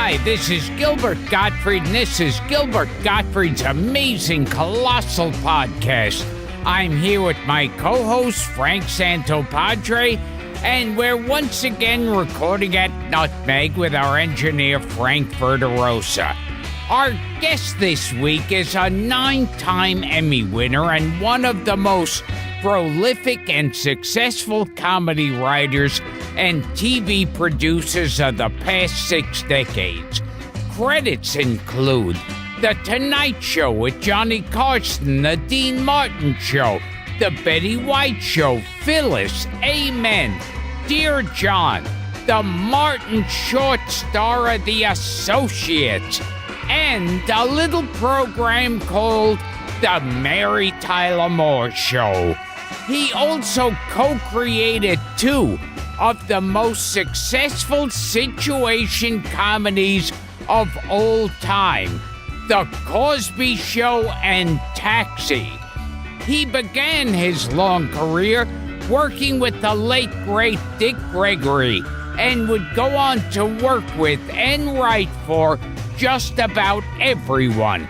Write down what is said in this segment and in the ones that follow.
Hi, this is Gilbert Gottfried, and this is Gilbert Gottfried's amazing Colossal podcast. I'm here with my co-host, Frank Santopadre, and we're once again recording at Nutmeg with our engineer, Frank Verderosa. Our guest this week is a 9-time Emmy winner and one of the most prolific and successful comedy writers and TV producers of the past 6 decades. Credits include The Tonight Show with Johnny Carson, The Dean Martin Show, The Betty White Show, Phyllis, Amen, Dear John, The Martin Short star of The Associates, and a little program called The Mary Tyler Moore Show. He also co-created 2 of the most successful situation comedies of all time, The Cosby Show and Taxi. He began his long career working with the late, great Dick Gregory and would go on to work with and write for just about everyone,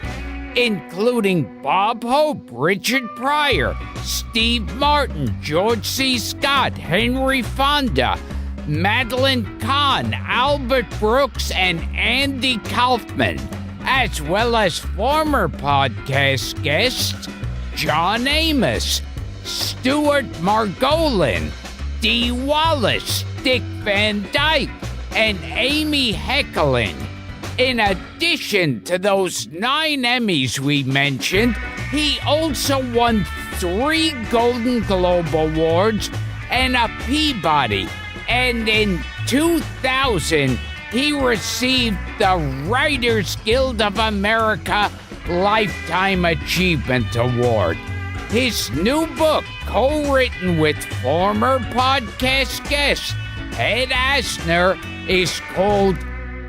including Bob Hope, Richard Pryor, Steve Martin, George C. Scott, Henry Fonda, Madeline Kahn, Albert Brooks, and Andy Kaufman, as well as former podcast guests John Amos, Stuart Margolin, Dee Wallace, Dick Van Dyke, and Amy Heckerling. In addition to those 9 Emmys we mentioned, he also won 3 Golden Globe Awards and a Peabody. And in 2000, he received the Writers Guild of America Lifetime Achievement Award. His new book, co-written with former podcast guest Ed Asner, is called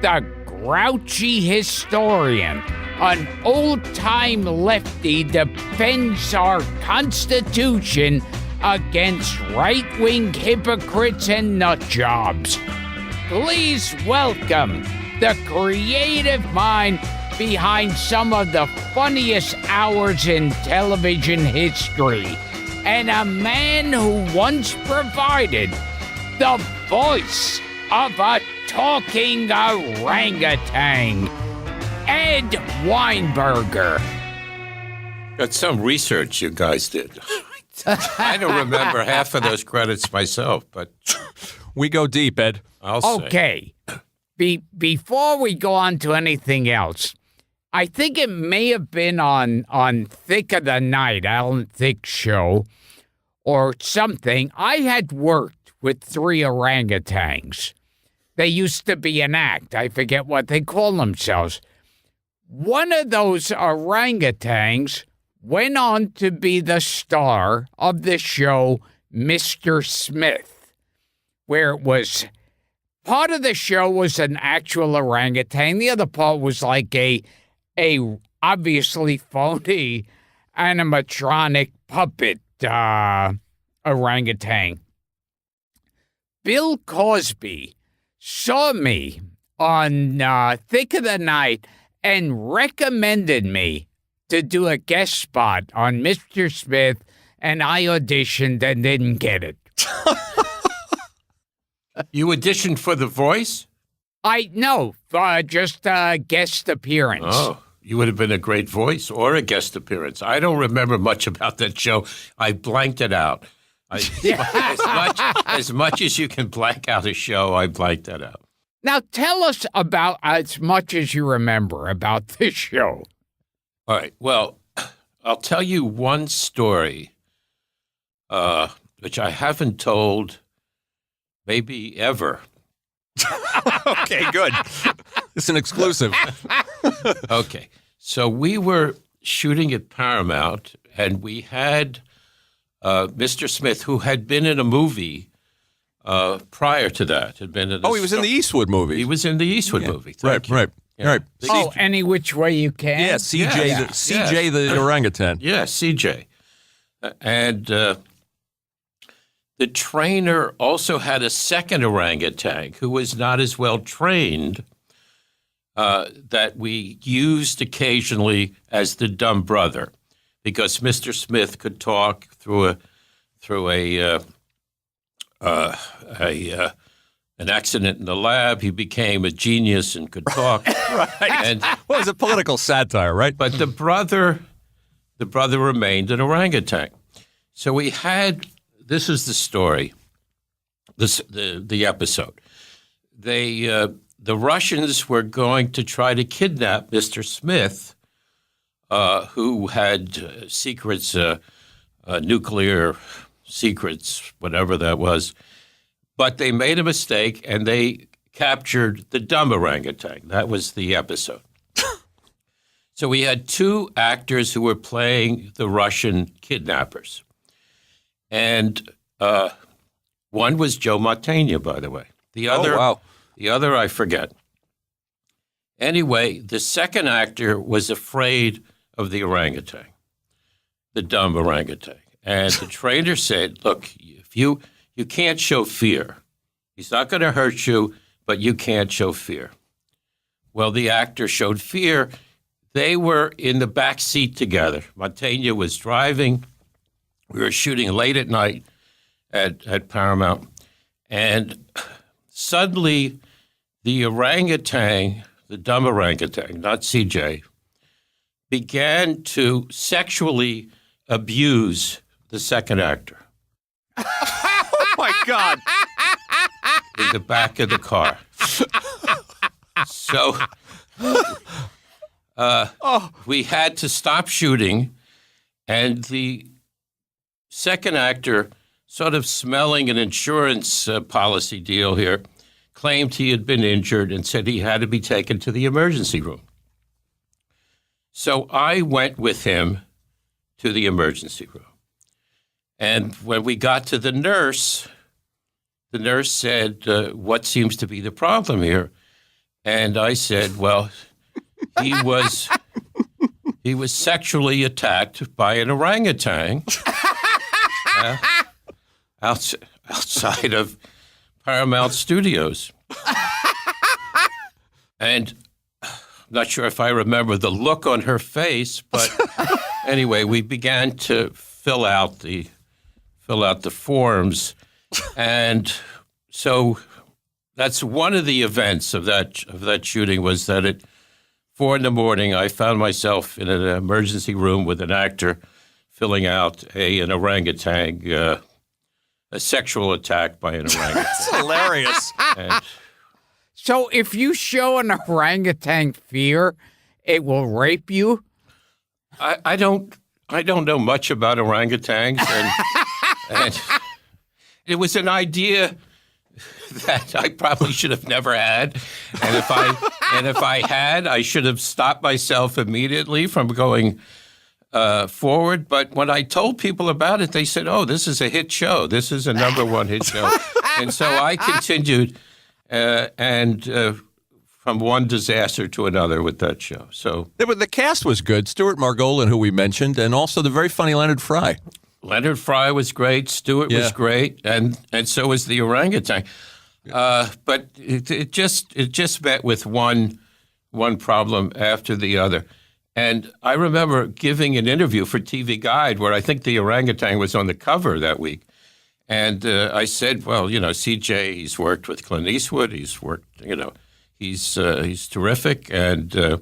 The Grouchy Historian. An old-time lefty defends our Constitution against right-wing hypocrites and nutjobs. Please welcome the creative mind behind some of the funniest hours in television history, and a man who once provided the voice of a talking orangutan, Ed Weinberger. That's some research you guys did. I don't remember half of those credits myself, but we go deep, Ed. I'll say. Okay. Before we go on to anything else, I think it may have been on Thick of the Night, Alan Thicke's show, or something. I had worked with 3 orangutans. They used to be an act. I forget what they call themselves. One of those orangutans went on to be the star of the show Mr. Smith, where it was part of the show was an actual orangutan. The other part was like a obviously phony animatronic puppet orangutan. Bill Cosby saw me on Thick of the Night and recommended me to do a guest spot on Mr. Smith, and I auditioned and didn't get it. You auditioned for The Voice? Just a guest appearance. Oh, you would have been a great voice or a guest appearance. I don't remember much about that show. I blanked it out. As much as you can blank out a show, I blanked that out. Now tell us about, as much as you remember, about this show. All right. Well, I'll tell you one story, which I haven't told maybe ever. Okay, good. It's an exclusive. Okay. So we were shooting at Paramount, and we had Mr. Smith, who had been in a movie prior to that. He was in the Eastwood movie. He was in the Eastwood movie. Right. Yeah. Right. Any which way you can? Yeah, CJ the orangutan. Yeah, CJ. And the trainer also had a second orangutan who was not as well trained, that we used occasionally as the dumb brother, because Mr. Smith could talk through an accident in the lab. He became a genius and could talk. Right. And Well, it's a political satire, right? but the brother remained an orangutan. So we had, this is the story, the episode. The Russians were going to try to kidnap Mr. Smith, who had secrets, nuclear secrets, whatever that was. But they made a mistake, and they captured the dumb orangutan. That was the episode. So we had two actors who were playing the Russian kidnappers. And one was Joe Mantegna, by the way. The other I forget. Anyway, the second actor was afraid of the orangutan, the dumb orangutan. And the trainer said, look, if you can't show fear. He's not going to hurt you, but you can't show fear. Well, the actor showed fear. They were in the back seat together. Mantegna was driving. We were shooting late at night at Paramount. And suddenly the orangutan, the dumb orangutan, not CJ, began to sexually abuse the second actor. Oh, my God. In the back of the car. So we had to stop shooting, and the second actor, sort of smelling an insurance policy deal here, claimed he had been injured and said he had to be taken to the emergency room. So I went with him to the emergency room. And when we got to the nurse said, what seems to be the problem here? And I said, well, he was sexually attacked by an orangutan outside of Paramount Studios. And I'm not sure if I remember the look on her face, but anyway, we began to fill out the forms. And so that's one of the events of that shooting, was that at 4 a.m, I found myself in an emergency room with an actor filling out an orangutan, a sexual attack by an orangutan. That's hilarious. And So if you show an orangutan fear, it will rape you? I don't know much about orangutans, and it was an idea that I probably should have never had, and if I had, I should have stopped myself immediately from going forward. But when I told people about it, they said, "Oh, this is a hit show. This is a #1 hit show," and so I continued, from one disaster to another with that show. So The cast was good. Stuart Margolin, who we mentioned, and also the very funny Leonard Fry. Leonard Fry was great. Stewart was great, and so was the orangutan. But it just met with one problem after the other. And I remember giving an interview for TV Guide where I think the orangutan was on the cover that week. And I said, well, CJ, he's worked with Clint Eastwood. He's worked, he's terrific, and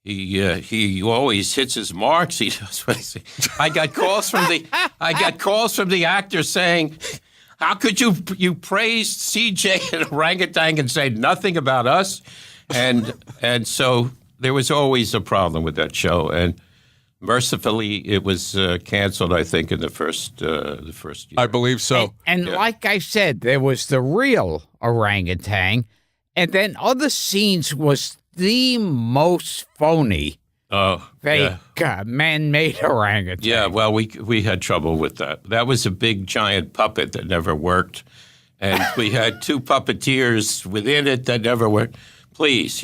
he always hits his marks. He does what he says. I got calls from the actor saying, "How could you praise CJ and orangutan and say nothing about us?" And so there was always a problem with that show, and mercifully it was canceled, I think, in the first year. I believe so. And like I said, there was the real orangutan, and then other scenes was the most phony fake man-made orangutan. Yeah, well, we had trouble with that. That was a big, giant puppet that never worked, and we had 2 puppeteers within it that never worked. Please,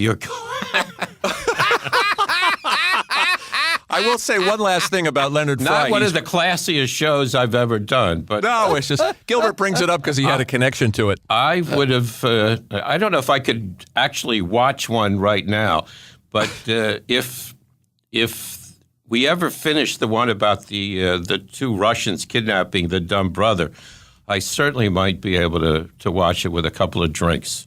I will say one last thing about Leonard Fry. Not one of the classiest shows I've ever done, but No, it's just Gilbert brings it up because he had a connection to it. I would have. I don't know if I could actually watch one right now, but if we ever finish the one about the two Russians kidnapping the dumb brother, I certainly might be able to watch it with a couple of drinks.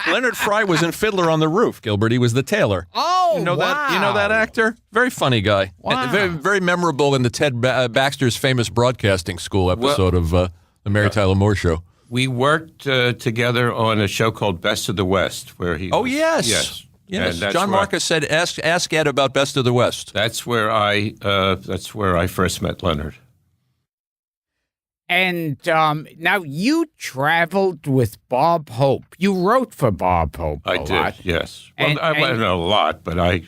Leonard Fry was in Fiddler on the Roof, Gilbert. He was the tailor. Oh, You know that actor? Very funny guy. Wow. And very, very memorable in the Ted Baxter's famous broadcasting school episode of the Mary Tyler Moore Show. We worked together on a show called Best of the West, where he. Oh, was, yes. yes. Yes. And that's John where Marcus said, ask Ed about Best of the West. That's where I first met Leonard. And now you traveled with Bob Hope. You wrote for Bob Hope a I lot. did, yes. Well, I wasn't a lot, but I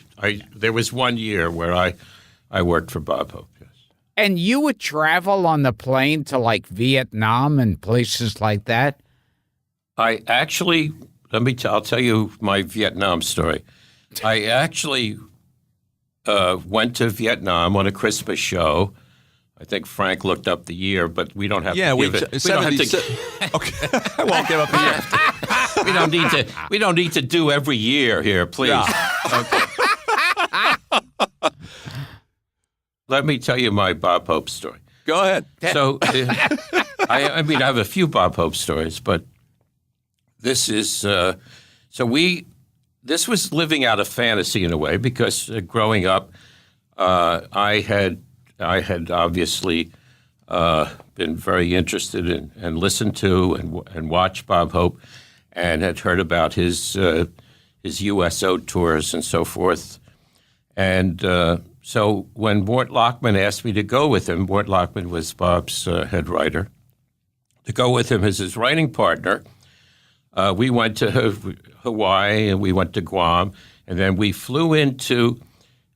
there was one year where I worked for Bob Hope, yes. And you would travel on the plane to like Vietnam and places like that? I actually, I'll tell you my Vietnam story. I actually went to Vietnam on a Christmas show. I think Frank looked up the year, but we don't have to give it. We don't have to. Okay, I won't give up the year. We don't need to do every year here, please. Yeah. Okay. Let me tell you my Bob Hope story. Go ahead. So, I mean, I have a few Bob Hope stories, but this is this was living out a fantasy in a way because growing up, I had obviously been very interested in and listened to and watched Bob Hope, and had heard about his USO tours and so forth, and. So when Mort Lachman asked me to go with him, Mort Lachman was Bob's head writer, to go with him as his writing partner, we went to Hawaii and we went to Guam, and then we flew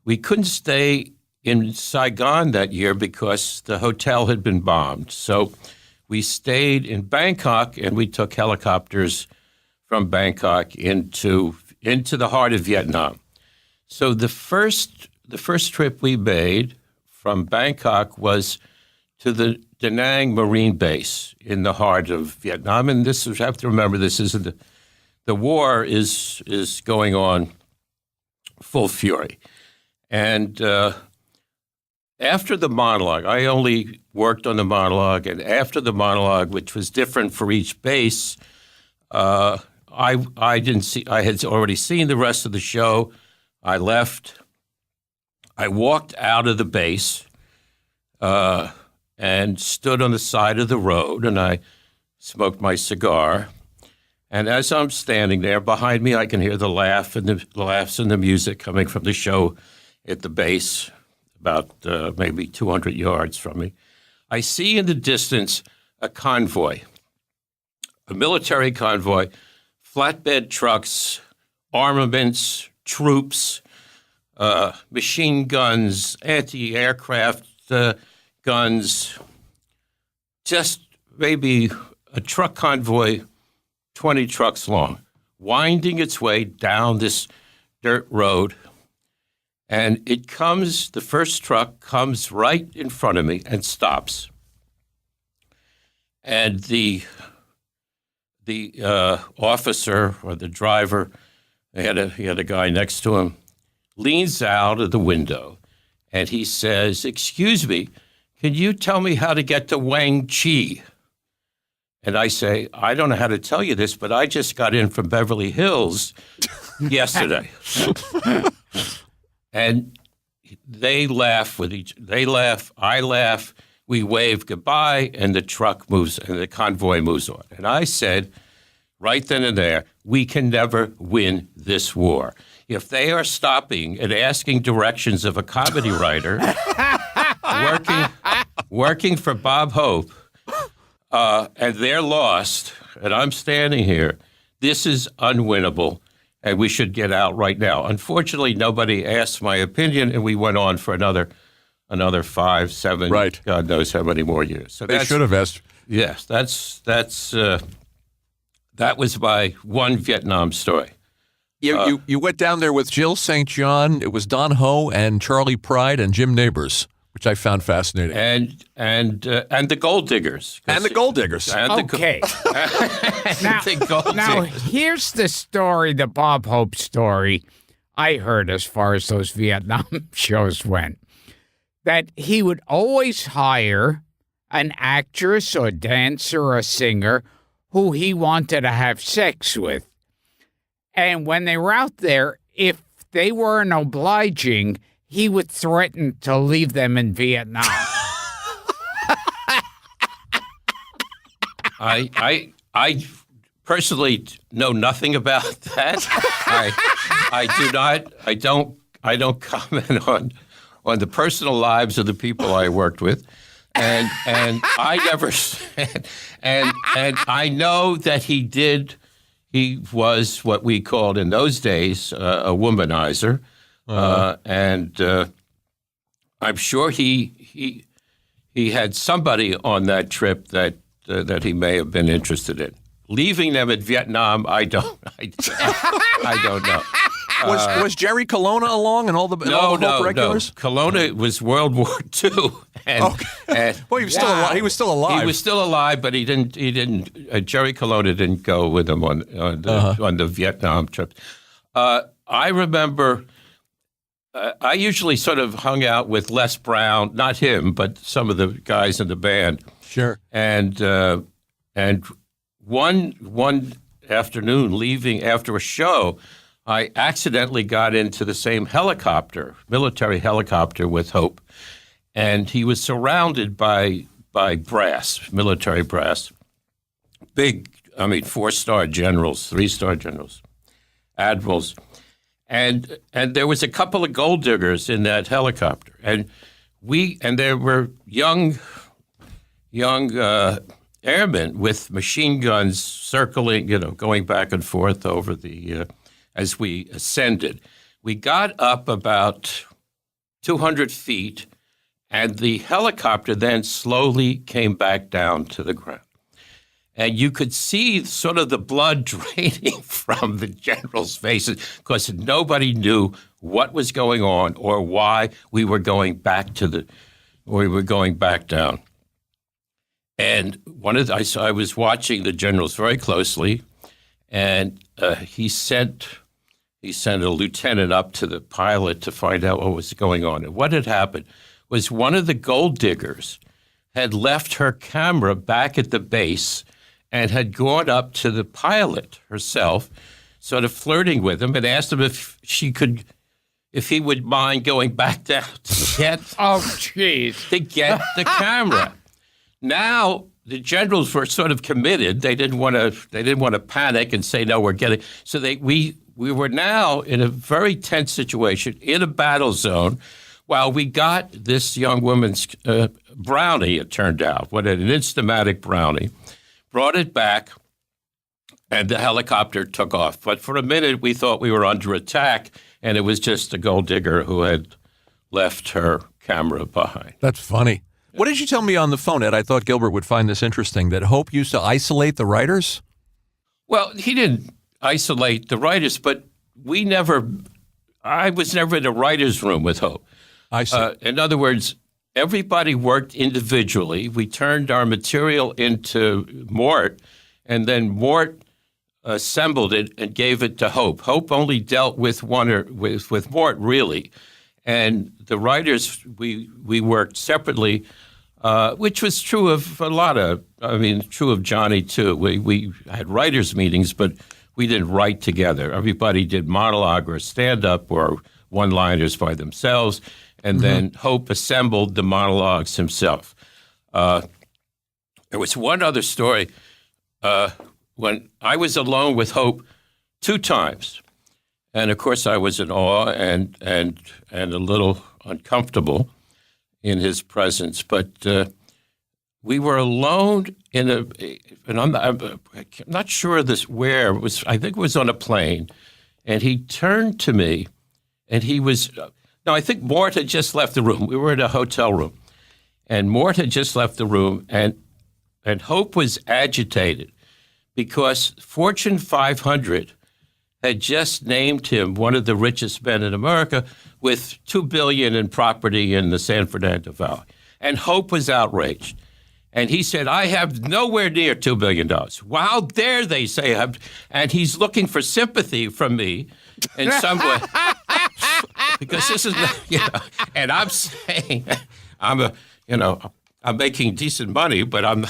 we couldn't stay in Saigon that year because the hotel had been bombed. So we stayed in Bangkok, and we took helicopters from Bangkok into the heart of Vietnam. So the first trip we made from Bangkok was to the Da Nang Marine Base in the heart of Vietnam. And you have to remember, this is the war is going on full fury. And after the monologue, I only worked on the monologue, and after the monologue, which was different for each base, I had already seen the rest of the show. I left. I walked out of the base and stood on the side of the road, and I smoked my cigar. And as I'm standing there, behind me, I can hear the laughs and the music coming from the show at the base, about maybe 200 yards from me. I see in the distance a convoy, a military convoy, flatbed trucks, armaments, troops, machine guns, anti-aircraft guns, just maybe a truck convoy 20 trucks long, winding its way down this dirt road. And the first truck comes right in front of me and stops. And the officer or the driver, he had a guy next to him, leans out of the window, and he says, "Excuse me, can you tell me how to get to Wang Chi?" And I say, "I don't know how to tell you this, but I just got in from Beverly Hills yesterday." And they laugh they laugh, I laugh, we wave goodbye, and the truck moves, and the convoy moves on. And I said, right then and there, we can never win this war. If they are stopping and asking directions of a comedy writer working for Bob Hope, and they're lost, and I'm standing here, this is unwinnable, and we should get out right now. Unfortunately, nobody asked my opinion, and we went on for another 5, 7, right. God knows how many more years. So They should have asked. Yes, that was my one Vietnam story. You went down there with Jill St. John. It was Don Ho and Charlie Pride and Jim Neighbors, which I found fascinating. And the Gold Diggers. And the Gold Diggers. Okay. Now, here's the story, the Bob Hope story I heard as far as those Vietnam shows went. That he would always hire an actress or dancer or singer who he wanted to have sex with. And when they were out there, if they weren't obliging, he would threaten to leave them in Vietnam. I personally know nothing about that. I don't comment on the personal lives of the people I worked with. And I never and I know that he was what we called in those days a womanizer. And I'm sure he had somebody on that trip that he may have been interested in. Leaving them in Vietnam, I don't know. Was Jerry Colonna along and all the Hope regulars? No. Colonna was World War II. And well, he was still alive. He was still alive. He was still alive, but he didn't. Jerry Colonna didn't go with him on the Vietnam trip. I remember. I usually sort of hung out with Les Brown, not him, but some of the guys in the band. Sure. And one afternoon, leaving after a show, I accidentally got into the same helicopter, military helicopter, with Hope, and he was surrounded by brass, military brass, big, 4-star generals, 3-star generals, admirals. And there was a couple of gold diggers in that helicopter, and there were young airmen with machine guns circling, going back and forth over the as we ascended. We got up about 200 feet, and the helicopter then slowly came back down to the ground. And you could see sort of the blood draining from the generals' faces because nobody knew what was going on or why we were going back down. And I was watching the generals very closely, and he sent a lieutenant up to the pilot to find out what was going on. And what had happened was one of the gold diggers had left her camera back at the base and had gone up to the pilot herself, sort of flirting with him, and asked him if he would mind going back down to get the camera. Now the generals were sort of committed. They didn't want to panic and say no. We're getting so we were now in a very tense situation in a battle zone. While we got this young woman's brownie, it turned out, an Instamatic brownie. Brought it back, and the helicopter took off. But for a minute, we thought we were under attack, and it was just a gold digger who had left her camera behind. That's funny. What did you tell me on the phone, Ed? I thought Gilbert would find this interesting, that Hope used to isolate the writers? Well, he didn't isolate the writers, but I was never in a writer's room with Hope. I see. In other words, everybody worked individually. We turned our material into Mort, and then Mort assembled it and gave it to Hope. Hope only dealt with with Mort, really. And the writers, we worked separately, which was true of true of Johnny, too. We had writers' meetings, but we didn't write together. Everybody did monologue or stand-up or one-liners by themselves. And then Hope assembled the monologues himself. There was one other story when I was alone with Hope 2 times, and of course I was in awe and a little uncomfortable in his presence. But we were alone and I'm not sure where it was. I think it was on a plane, and he turned to me, and he was. No, I think Mort had just left the room. We were in a hotel room, and Mort had just left the room, and Hope was agitated because Fortune 500 had just named him one of the richest men in America with $2 billion in property in the San Fernando Valley. And Hope was outraged. And he said, I have nowhere near $2 billion. Well, how dare they say, and he's looking for sympathy from me in some way. Because this is, and I'm saying, I'm making decent money, but I'm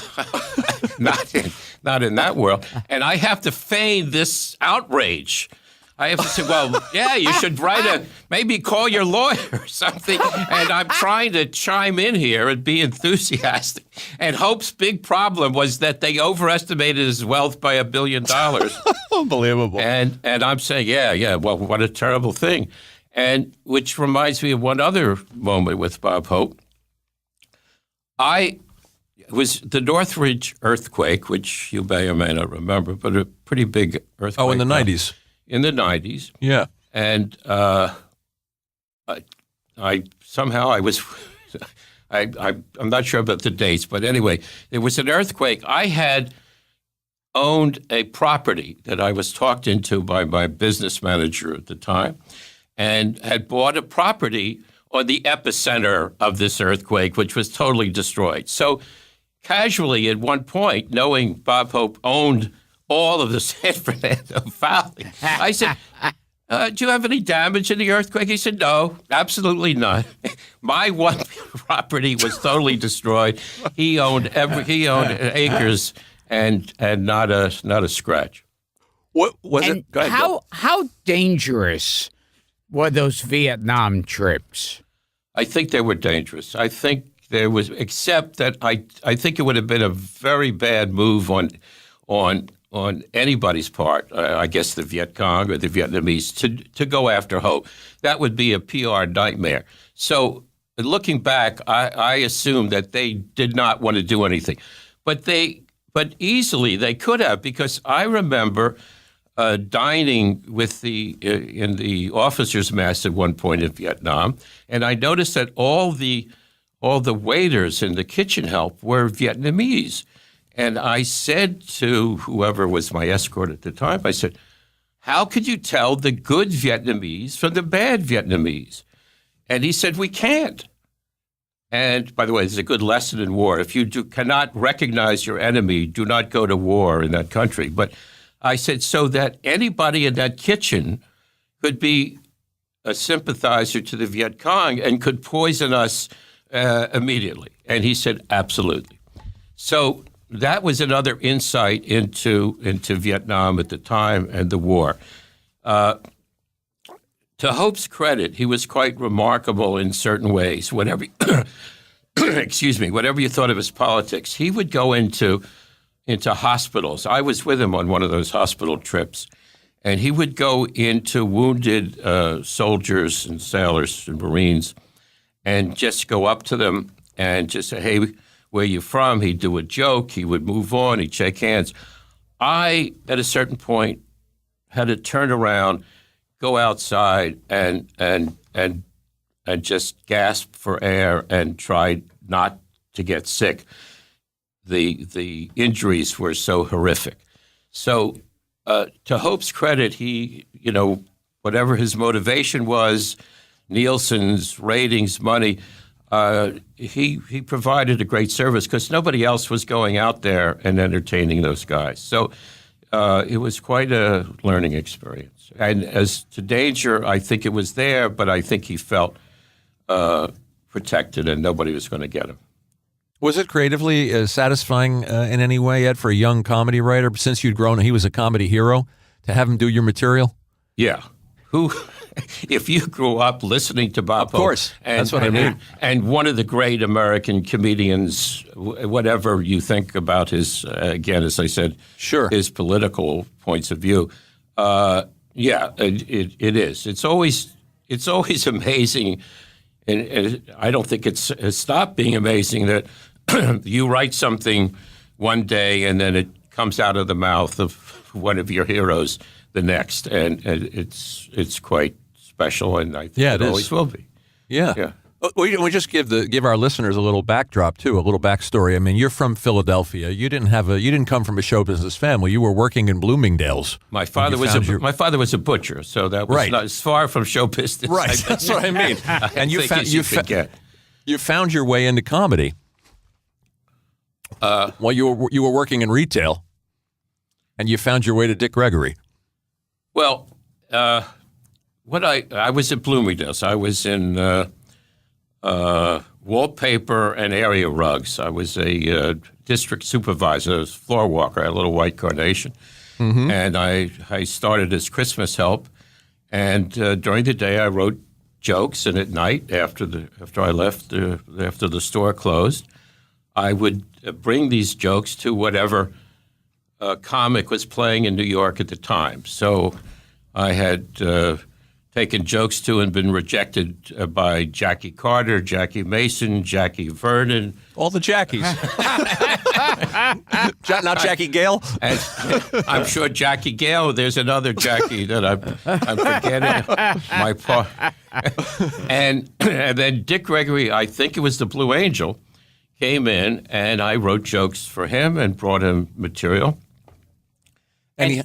not in that world. And I have to feign this outrage. I have to say, well, yeah, you should maybe call your lawyer or something. And I'm trying to chime in here and be enthusiastic. And Hope's big problem was that they overestimated his wealth by $1 billion. Unbelievable. And I'm saying, yeah, well, what a terrible thing. And which reminds me of one other moment with Bob Hope. It was the Northridge earthquake, which you may or may not remember, but a pretty big earthquake. Oh, in the 90s. In the 90s. Yeah. And I'm not sure about the dates, but anyway, there was an earthquake. I had owned a property that I was talked into by my business manager at the time, and had bought a property on the epicenter of this earthquake, which was totally destroyed. So casually at one point, knowing Bob Hope owned all of the San Fernando Valley, I said, do you have any damage in the earthquake? He said, no, absolutely none. My one property was totally destroyed. He owned acres and not a scratch. What was And it? Go ahead, Bill. how dangerous were those Vietnam trips? I think they were dangerous. I think there was, except that I think it would have been a very bad move on anybody's part. I guess the Viet Cong or the Vietnamese to go after Ho. That would be a PR nightmare. So looking back, I assume that they did not want to do anything, but easily they could have, because I remember dining with in the officers' mess at one point in Vietnam, and I noticed that all the waiters and the kitchen help were Vietnamese. And I said to whoever was my escort at the time, I said, how could you tell the good Vietnamese from the bad Vietnamese? And he said, we can't. And by the way, there's a good lesson in war. If you cannot recognize your enemy, do not go to war in that country. But I said, so that anybody in that kitchen could be a sympathizer to the Viet Cong and could poison us immediately. And he said, absolutely. So that was another insight into Vietnam at the time and the war. To Hope's credit, he was quite remarkable in certain ways. Whatever, whatever you thought of his politics, he would go into hospitals. I was with him on one of those hospital trips, and he would go into wounded soldiers and sailors and Marines and just go up to them and just say, hey, where you from? He'd do a joke. He would move on. He'd shake hands. I, at a certain point, had to turn around, go outside, and just gasp for air and try not to get sick. The injuries were so horrific. So, to Hope's credit, he, whatever his motivation was, Nielsen's ratings, money. He provided a great service because nobody else was going out there and entertaining those guys. So it was quite a learning experience. And as to danger, I think it was there, but I think he felt protected and nobody was going to get him. Was it creatively satisfying in any way, Ed, for a young comedy writer, since you'd grown, he was a comedy hero, to have him do your material? Yeah. If you grew up listening to Bob Hope, of course, that's what I mean. And one of the great American comedians, whatever you think about his, again, as I said, sure, his political points of view, it is. It's always amazing, and I don't think it's stopped being amazing that you write something one day and then it comes out of the mouth of one of your heroes the next, and it's quite special, and I think it always will be. Yeah. We just give our listeners a little backdrop too, a little backstory. I mean, you're from Philadelphia. You didn't come from a show business family. You were working in Bloomingdale's. My father was a butcher, so that was Right. not as far from show business. Right, that's what I mean. And you found your way into comedy. While you were working in retail, and you found your way to Dick Gregory. Well, what I was at Bloomingdale's. I was in wallpaper and area rugs. I was a district supervisor. I was floor walker. I had a little white carnation. And I started as Christmas help. And during the day, I wrote jokes. And at night, after I left, after the store closed, I would bring these jokes to whatever comic was playing in New York at the time. So I had taken jokes to and been rejected by Jackie Carter, Jackie Mason, Jackie Vernon. All the Jackies. Not Jackie Gale? And I'm sure Jackie Gale, there's another Jackie that I'm forgetting. My part. And then Dick Gregory, I think it was the Blue Angel, came in and I wrote jokes for him and brought him material. And you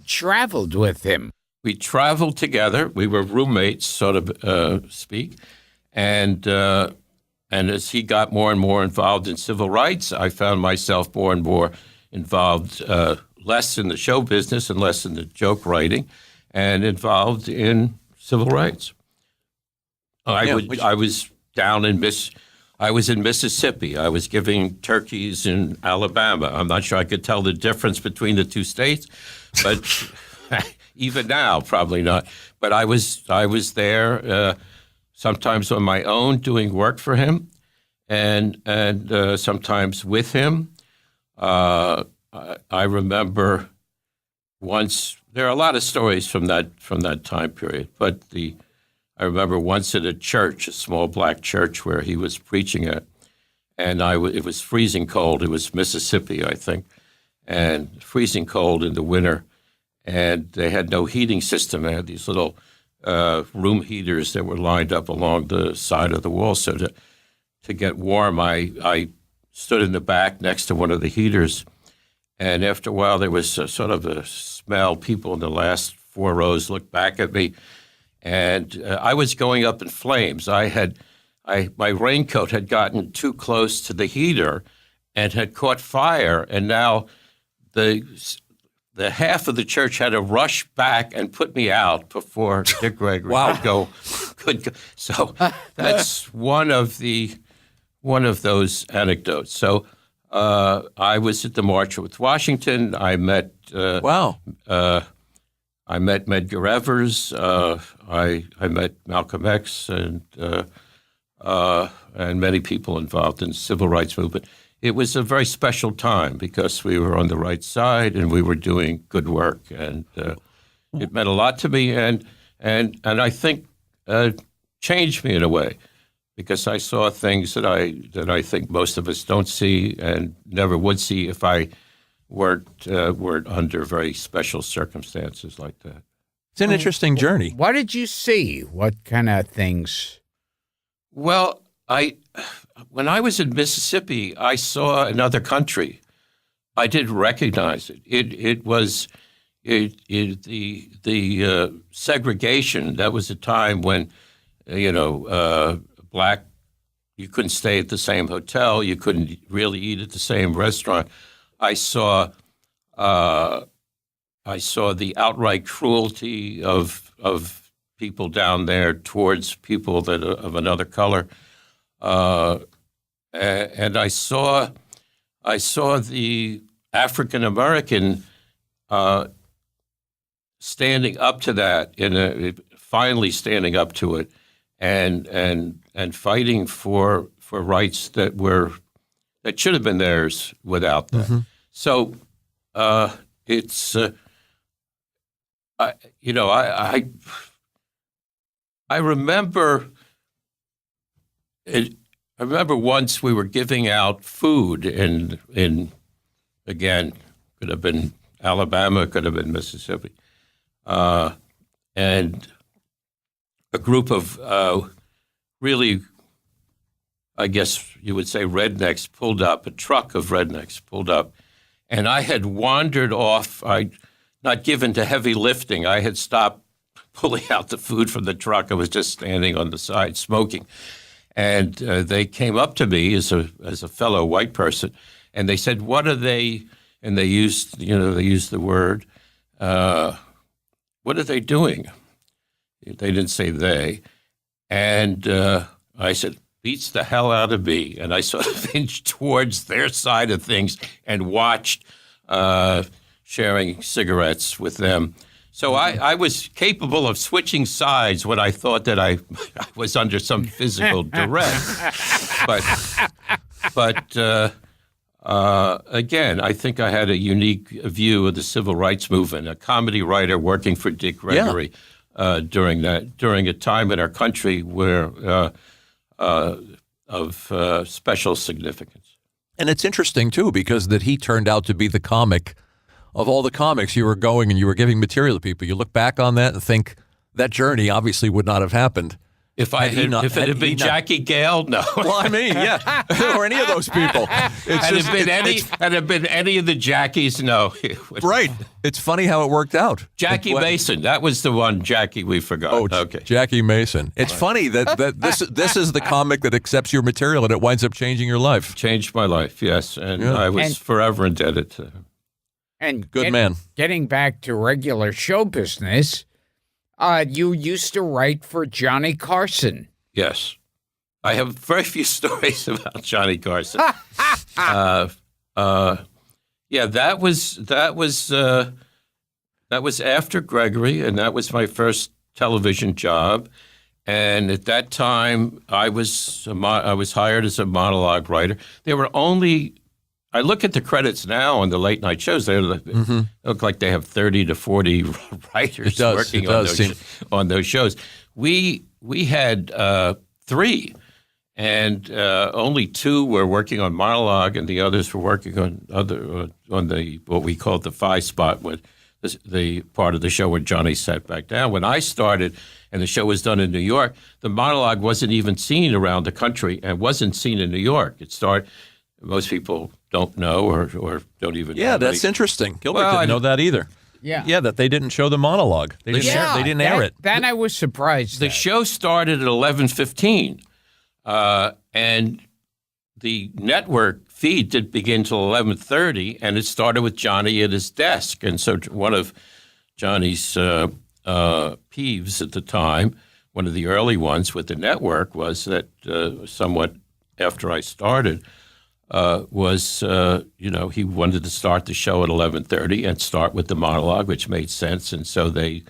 traveled with him. We traveled together. We were roommates, so to speak. And as he got more and more involved in civil rights, I found myself more and more involved, less in the show business and less in the joke writing, and involved in civil rights. I was in Mississippi. I was giving turkeys in Alabama. I'm not sure I could tell the difference between the two states, but even now, probably not. But I was there sometimes on my own doing work for him, and sometimes with him. I remember once. There are a lot of stories from that time period, but I remember once at a church, a small black church where he was preaching at, and it was freezing cold. It was Mississippi, I think, and freezing cold in the winter. And they had no heating system. They had these little room heaters that were lined up along the side of the wall. So to get warm, I stood in the back next to one of the heaters. And after a while, there was sort of a smell. People in the last 4 rows looked back at me. And I was going up in flames. My raincoat had gotten too close to the heater and had caught fire. And now the half of the church had to rush back and put me out before Dick Gregory could go. So that's one of those anecdotes. So I was at the March with Washington. I met I met Medgar Evers. I met Malcolm X and many people involved in the civil rights movement. It was a very special time because we were on the right side and we were doing good work, and it meant a lot to me, and I think changed me in a way, because I saw things that I think most of us don't see and never would see if I weren't under very special circumstances like that. It's an interesting journey. What did you see? What kind of things? Well, when I was in Mississippi, I saw another country. I didn't recognize it. It was the segregation. That was a time when, black, you couldn't stay at the same hotel. You couldn't really eat at the same restaurant. I saw the outright cruelty of people down there towards people that of another color. And I saw the African American standing up to that, finally standing up to it, and fighting for rights that should have been theirs without that. Mm-hmm. So it's I remember. I remember once we were giving out food in again, could have been Alabama, could have been Mississippi, and a group of really I guess you would say rednecks pulled up, a truck of rednecks pulled up. And I had wandered off, not given to heavy lifting. I had stopped pulling out the food from the truck. I was just standing on the side smoking. And they came up to me as a fellow white person, and they said, "What are they?" And they used the word, "What are they doing?" They didn't say they. And I said, "Beats the hell out of me." And I sort of inched towards their side of things and watched sharing cigarettes with them. So I was capable of switching sides when I thought that I was under some physical duress. But again, I think I had a unique view of the civil rights movement, a comedy writer working for Dick Gregory during a time in our country where of special significance. And it's interesting, too, because that he turned out to be the comic of all the comics. You were going and you were giving material to people. You look back on that and think that journey obviously would not have happened. If it had been Jackie Gale, no. Well, I mean, yeah, or any of those people. Had it been any of the Jackies, no. Right. It's funny how it worked out. Jackie Mason, that was the one Jackie we forgot. Oh, okay. Jackie Mason. It's funny that this is the comic that accepts your material and it winds up changing your life. Changed my life, yes, and I was forever indebted to him. And good man. Getting back to regular show business. You used to write for Johnny Carson. Yes. I have very few stories about Johnny Carson. Yeah, that was after Gregory, and that was my first television job. And at that time, I was hired as a monologue writer. There were only, I look at the credits now on the late night shows. They look like they have 30 to 40 writers working on those shows. We had 3, and only 2 were working on monologue, and the others were working on the what we called the 5 spot, with the part of the show where Johnny sat back down. When I started, and the show was done in New York, the monologue wasn't even seen around the country, and wasn't seen in New York. It started. Most people don't know or don't even know. Yeah, that's interesting. Gilbert didn't know that either. Yeah, that they didn't show the monologue. They didn't air it. That I was surprised. The show started at 11:15, and the network feed didn't begin till 11:30, and it started with Johnny at his desk. And so one of Johnny's peeves at the time, one of the early ones with the network, was that somewhat after I started, he wanted to start the show at 11:30 and start with the monologue, which made sense. And so that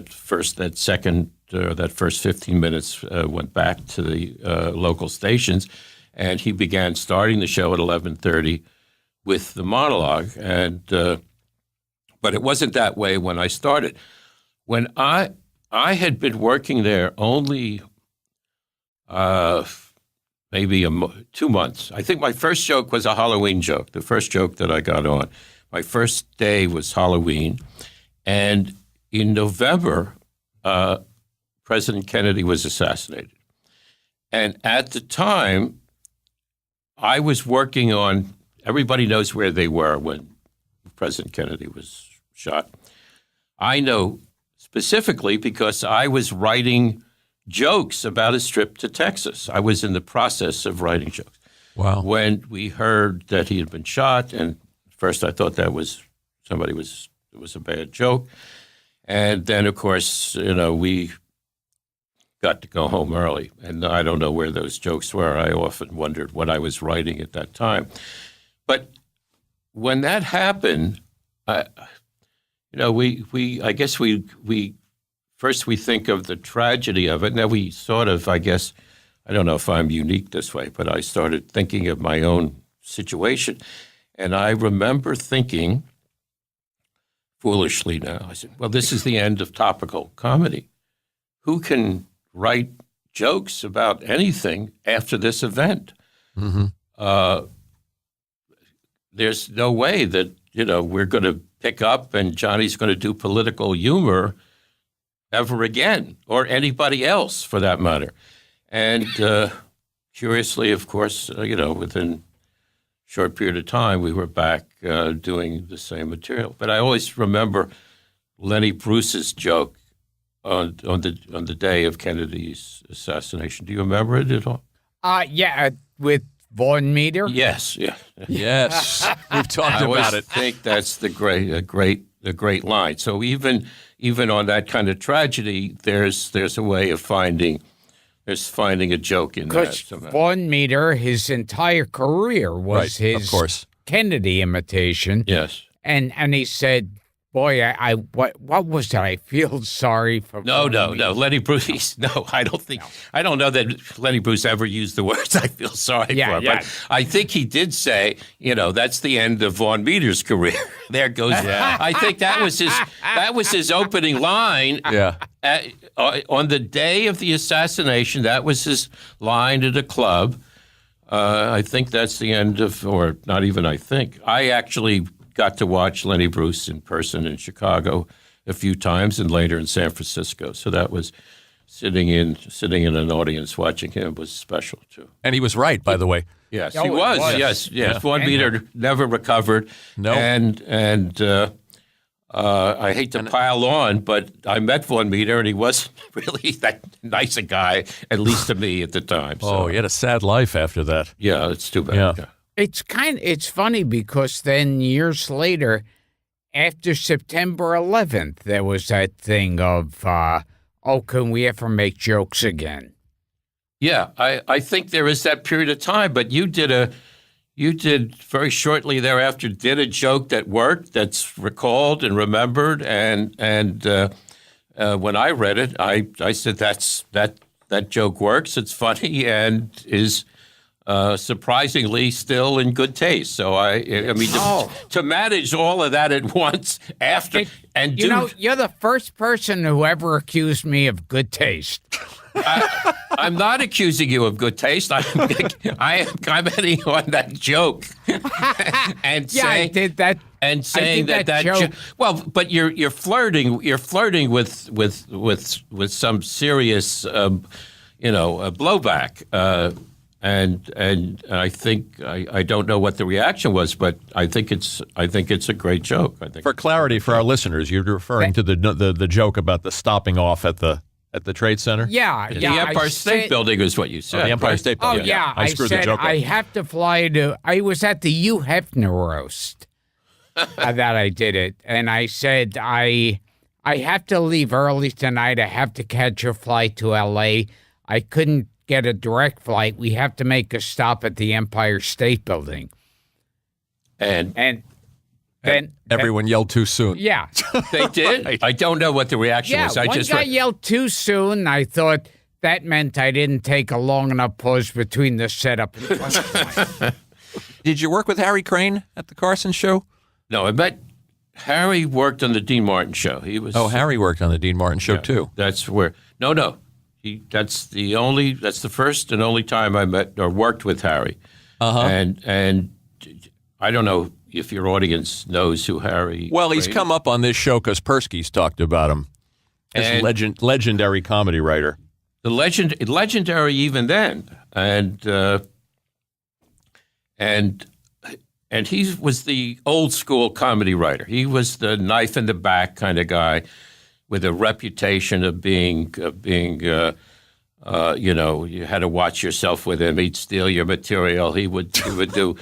first 15 minutes went back to the local stations, and he began starting the show at 11:30 with the monologue. And but it wasn't that way when I started. When I had been working there only maybe 2 months. I think my first joke was a Halloween joke, the first joke that I got on. My first day was Halloween. And in November, President Kennedy was assassinated. And at the time, I was working on, everybody knows where they were when President Kennedy was shot. I know specifically because I was writing jokes about his trip to Texas. I was in the process of writing jokes. Wow. When we heard that he had been shot, and first I thought it was a bad joke. And then, of course, we got to go home early. And I don't know where those jokes were. I often wondered what I was writing at that time. But when that happened, I guess first we think of the tragedy of it. Now we sort of, I guess, I don't know if I'm unique this way, but I started thinking of my own situation. And I remember thinking, foolishly now, I said, well, this is the end of topical comedy. Who can write jokes about anything after this event? Mm-hmm. There's no way that, we're going to pick up and Johnny's going to do political humor ever again, or anybody else for that matter. And curiously, of course, within a short period of time, we were back doing the same material. But I always remember Lenny Bruce's joke on the day of Kennedy's assassination. Do you remember it at all? With Von Meter. Yes, yeah. Yes, we've talked about it. I think that's a great line. So even on that kind of tragedy, there's a way of finding a joke in that. Because Von Meter, his entire career was Right, of his course. Kennedy imitation. Yes. And he said, "Boy, what was that? I feel sorry for." No. Von Meter." Lenny Bruce. No, I don't think. No. I don't know that Lenny Bruce ever used the words "I feel sorry for." Yeah. But I think he did say, that's the end of Von Meter's career. There goes. Yeah. I think that was his opening line. Yeah. On the day of the assassination, that was his line at a club. I think that's the end of, or not even. I think I actually got to watch Lenny Bruce in person in Chicago a few times, and later in San Francisco. So that was sitting in an audience watching him was special too. And he was right, by the way. Yes, Oh, he it was. was. Yes. Yeah. Von Meter never recovered. No. And I hate to pile on, but I met Von Meter, and he wasn't really that nice a guy, at least to me at the time. So, Oh, he had a sad life after that. yeah, it's too bad. Yeah. Yeah. It's funny because then years later, after September 11th, there was that thing of, can we ever make jokes again? Yeah, I think there is that period of time, but you did very shortly thereafter did a joke that worked, that's recalled and remembered, and when I read it, I said that joke works, it's funny, and is surprisingly still in good taste. So I mean, to manage all of that at once after You're the first person who ever accused me of good taste. I'm not accusing you of good taste. I am commenting on that joke and I did that. and saying I did that joke. Well, but you're flirting with some serious blowback. And I think I don't know what the reaction was, but I think it's a great joke. I think. For clarity for our listeners, you're referring to the joke about the stopping off at the Trade Center? Yeah, The Empire State Building is what you said. The Empire right? State Oh, Building. yeah. I screwed the said joke up. I have to fly to. I was at the Hugh Hefner roast that I did it, and I said I have to leave early tonight. I have to catch a flight to L.A. I couldn't get a direct flight. We have to make a stop at the Empire State Building, And then Everyone yelled too soon. yeah. they did. Right. I don't know what the reaction Yeah, was. I one just guy read- yelled too soon. I thought that meant I didn't take a long enough pause between the setup and punchline. Did you work with Harry Crane at the Carson show? No, I bet Harry worked on the Dean Martin show. He was. Oh, Harry worked on the Dean Martin show too. That's where. No. That's the first and only time I met or worked with Harry. And I don't know if your audience knows who Harry. Well, he's Crane come up on this show because Persky's talked about him. This And- legendary comedy writer. The legendary even then, and he was the old school comedy writer. He was the knife in the back kind of guy, with a reputation of being you had to watch yourself with him. He'd steal your material. He would do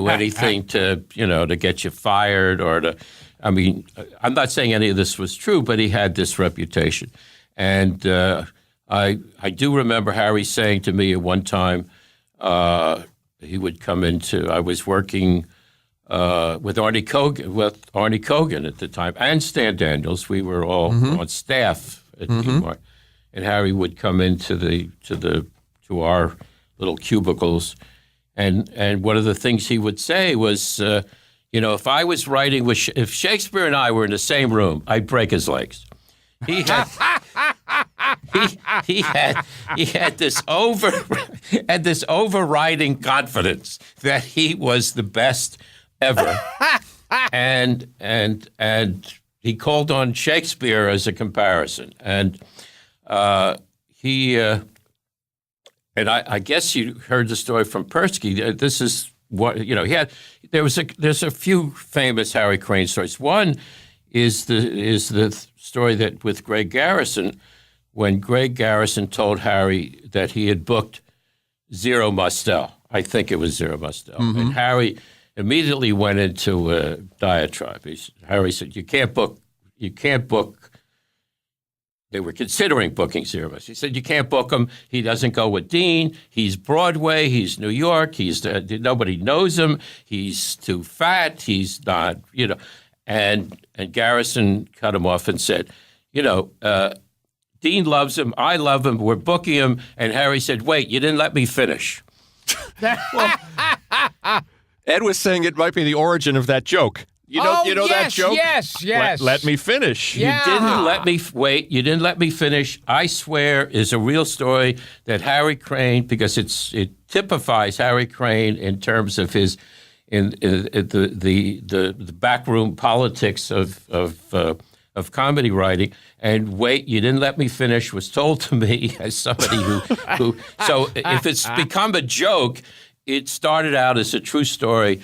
anything to get you fired or to. I mean, I'm not saying any of this was true, but he had this reputation, and. I do remember Harry saying to me at one time, he would come into. I was working with Arnie Kogan at the time, and Stan Daniels. We were all on staff at Dean Martin, and Harry would come into to our little cubicles, and one of the things he would say was, if I was writing if Shakespeare and I were in the same room, I'd break his legs. He had. He had this overriding confidence that he was the best ever, and he called on Shakespeare as a comparison, and he And I guess you heard the story from Persky. This is what there's a few famous Harry Crane stories. One is the story that with Greg Garrison, when Greg Garrison told Harry that he had booked Zero Mostel. I think it was Zero Mostel. Mm-hmm. And Harry immediately went into a diatribe. Harry said, you can't book. They were considering booking Zero Mostel. He said, you can't book him. He doesn't go with Dean. He's Broadway. He's New York. Nobody knows him. He's too fat. He's not, And Garrison cut him off and said, Dean loves him. I love him. We're booking him. And Harry said, wait, you didn't let me finish. Ed was saying it might be the origin of that joke. You know that joke? Yes. Let me finish. Yeah. You didn't let me wait. You didn't let me finish. I swear is a real story that Harry Crane, because it typifies Harry Crane in terms of his in the backroom politics of comedy writing. And wait, you didn't let me finish was told to me as somebody who so if it's become a joke, it started out as a true story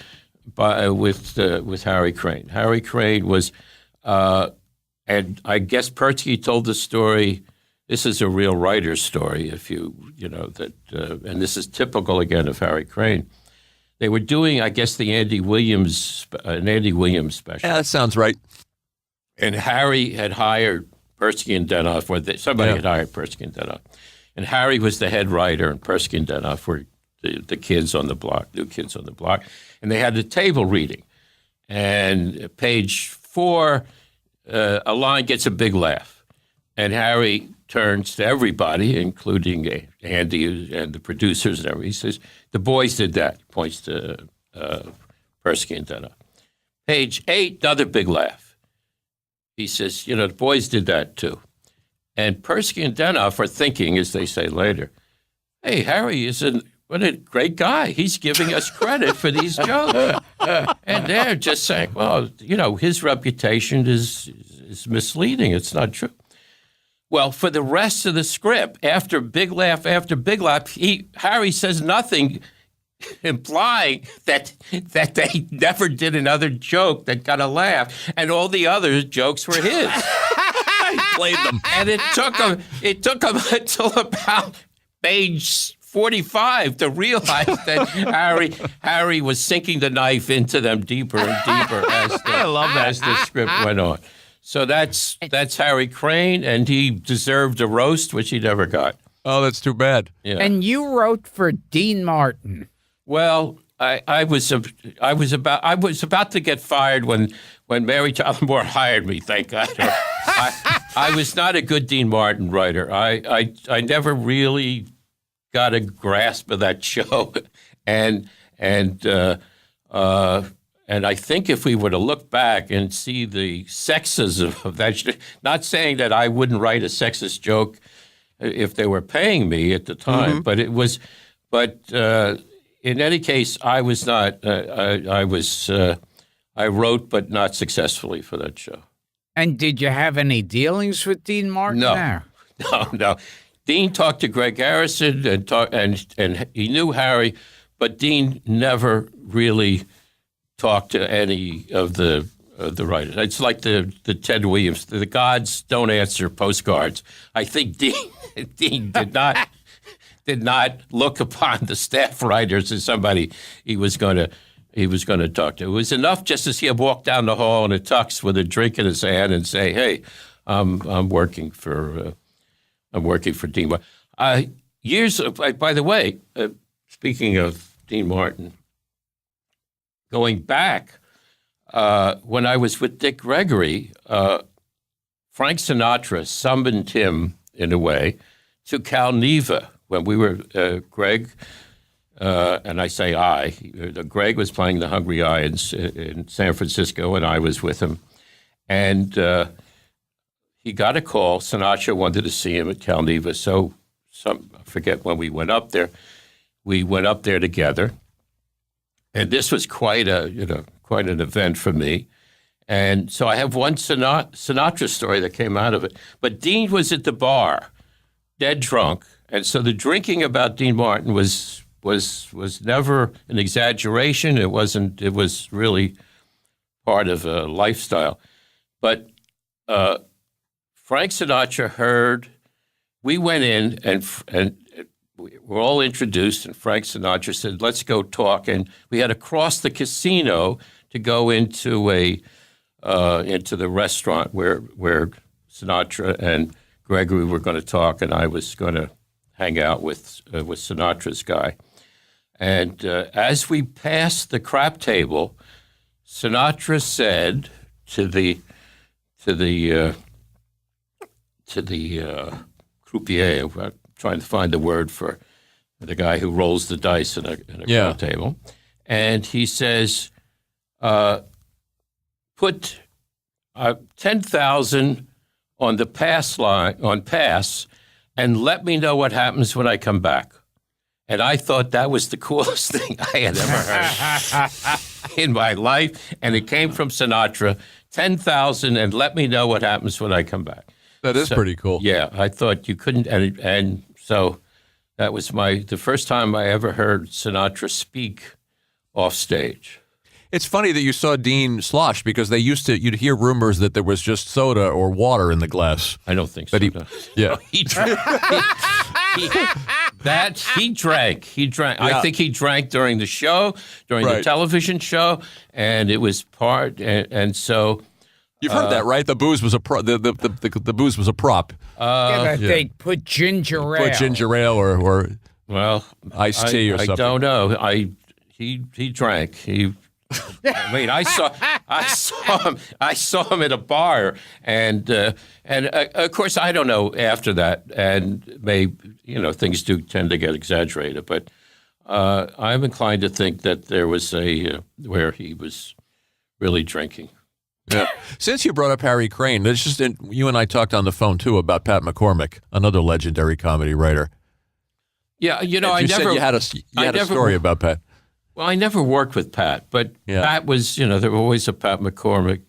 with Harry Crane. Harry Crane was, and I guess Persky told the story. This is a real writer's story, and this is typical again of Harry Crane. They were doing, I guess, an Andy Williams special. Yeah, that sounds right. And Harry had hired Persky and Denoff, somebody had hired Persky and Denoff. And Harry was the head writer, and Persky and Denoff were the kids on the block, new kids on the block. And they had a table reading. And page 4, a line gets a big laugh. And Harry turns to everybody, including Andy and the producers and everything. He says, the boys did that, points to Persky and Denoff. Page 8, another big laugh. He says, the boys did that too. And Persky and Denoff are thinking, as they say later, hey, Harry what a great guy. He's giving us credit for these jokes. And they're just saying, well, his reputation is misleading. It's not true. Well, for the rest of the script, after big laugh after big laugh, Harry says nothing, implying that they never did another joke that got a laugh, and all the other jokes were his. He played them. And it took him until about page 45 to realize that Harry was sinking the knife into them deeper and deeper as the script went on. So that's Harry Crane, and he deserved a roast, which he never got. Oh, that's too bad. Yeah. And you wrote for Dean Martin. Well, I was about to get fired when Mary Tyler Moore hired me. Thank God. I was not a good Dean Martin writer. I never really got a grasp of that show, and I think if we were to look back and see the sexism of that show, not saying that I wouldn't write a sexist joke if they were paying me at the time, but it was, in any case, I was not. I wrote, but not successfely for that show. And did you have any dealings with Dean Martin? No. Dean talked to Greg Garrison and he knew Harry, but Dean never really talked to any of the writers. It's like the Ted Williams. The gods don't answer postcards. I think Dean did not look upon the staff writers as somebody he was going to talk to. It was enough just to see him walk down the hall in a tux with a drink in his hand and say, "Hey, I'm working for Dean Martin." By the way, speaking of Dean Martin, going back when I was with Dick Gregory, Frank Sinatra summoned him in a way to Cal Neva when we were Greg. And I say I. Greg was playing the Hungry Eye in San Francisco, and I was with him. And he got a call. Sinatra wanted to see him at Cal Neva. So I forget when we went up there. We went up there together. And this was quite an event for me. And so I have one Sinatra story that came out of it. But Dean was at the bar, dead drunk, And so the drinking about Dean Martin was never an exaggeration. It wasn't. It was really part of a lifestyle. But Frank Sinatra heard. We went in and we were all introduced, and Frank Sinatra said, "Let's go talk." And we had to cross the casino to go into the restaurant where Sinatra and Gregory were going to talk, and I was going to hang out with Sinatra's guy. And as we passed the crap table, Sinatra said to the croupier, I'm trying to find the word for the guy who rolls the dice in a crap table, and he says, "Put 10,000 on the pass line on pass, and let me know what happens when I come back." And I thought that was the coolest thing I had ever heard in my life, and it came from Sinatra. 10,000, and let me know what happens when I come back. That is pretty cool. Yeah, I thought you couldn't, and so that was the first time I ever heard Sinatra speak off stage. It's funny that you saw Dean slosh because you'd hear rumors that there was just soda or water in the glass. I don't think so. Yeah. He drank. He drank. Yeah. I think he drank during the show, during the television show, and it was part. And so you've heard that, right? The booze was a the booze was a prop. They put ginger ale. Put ginger ale or iced tea or something. I don't know. He drank. I mean, I saw him at a bar, and of course, I don't know after that, and things do tend to get exaggerated, but I'm inclined to think that there was where he was really drinking. Yeah. Since you brought up Harry Crane, you and I talked on the phone too about Pat McCormick, another legendary comedy writer. Yeah, you said you had a story about Pat. Well, I never worked with Pat, but Pat was, there was always a Pat McCormick.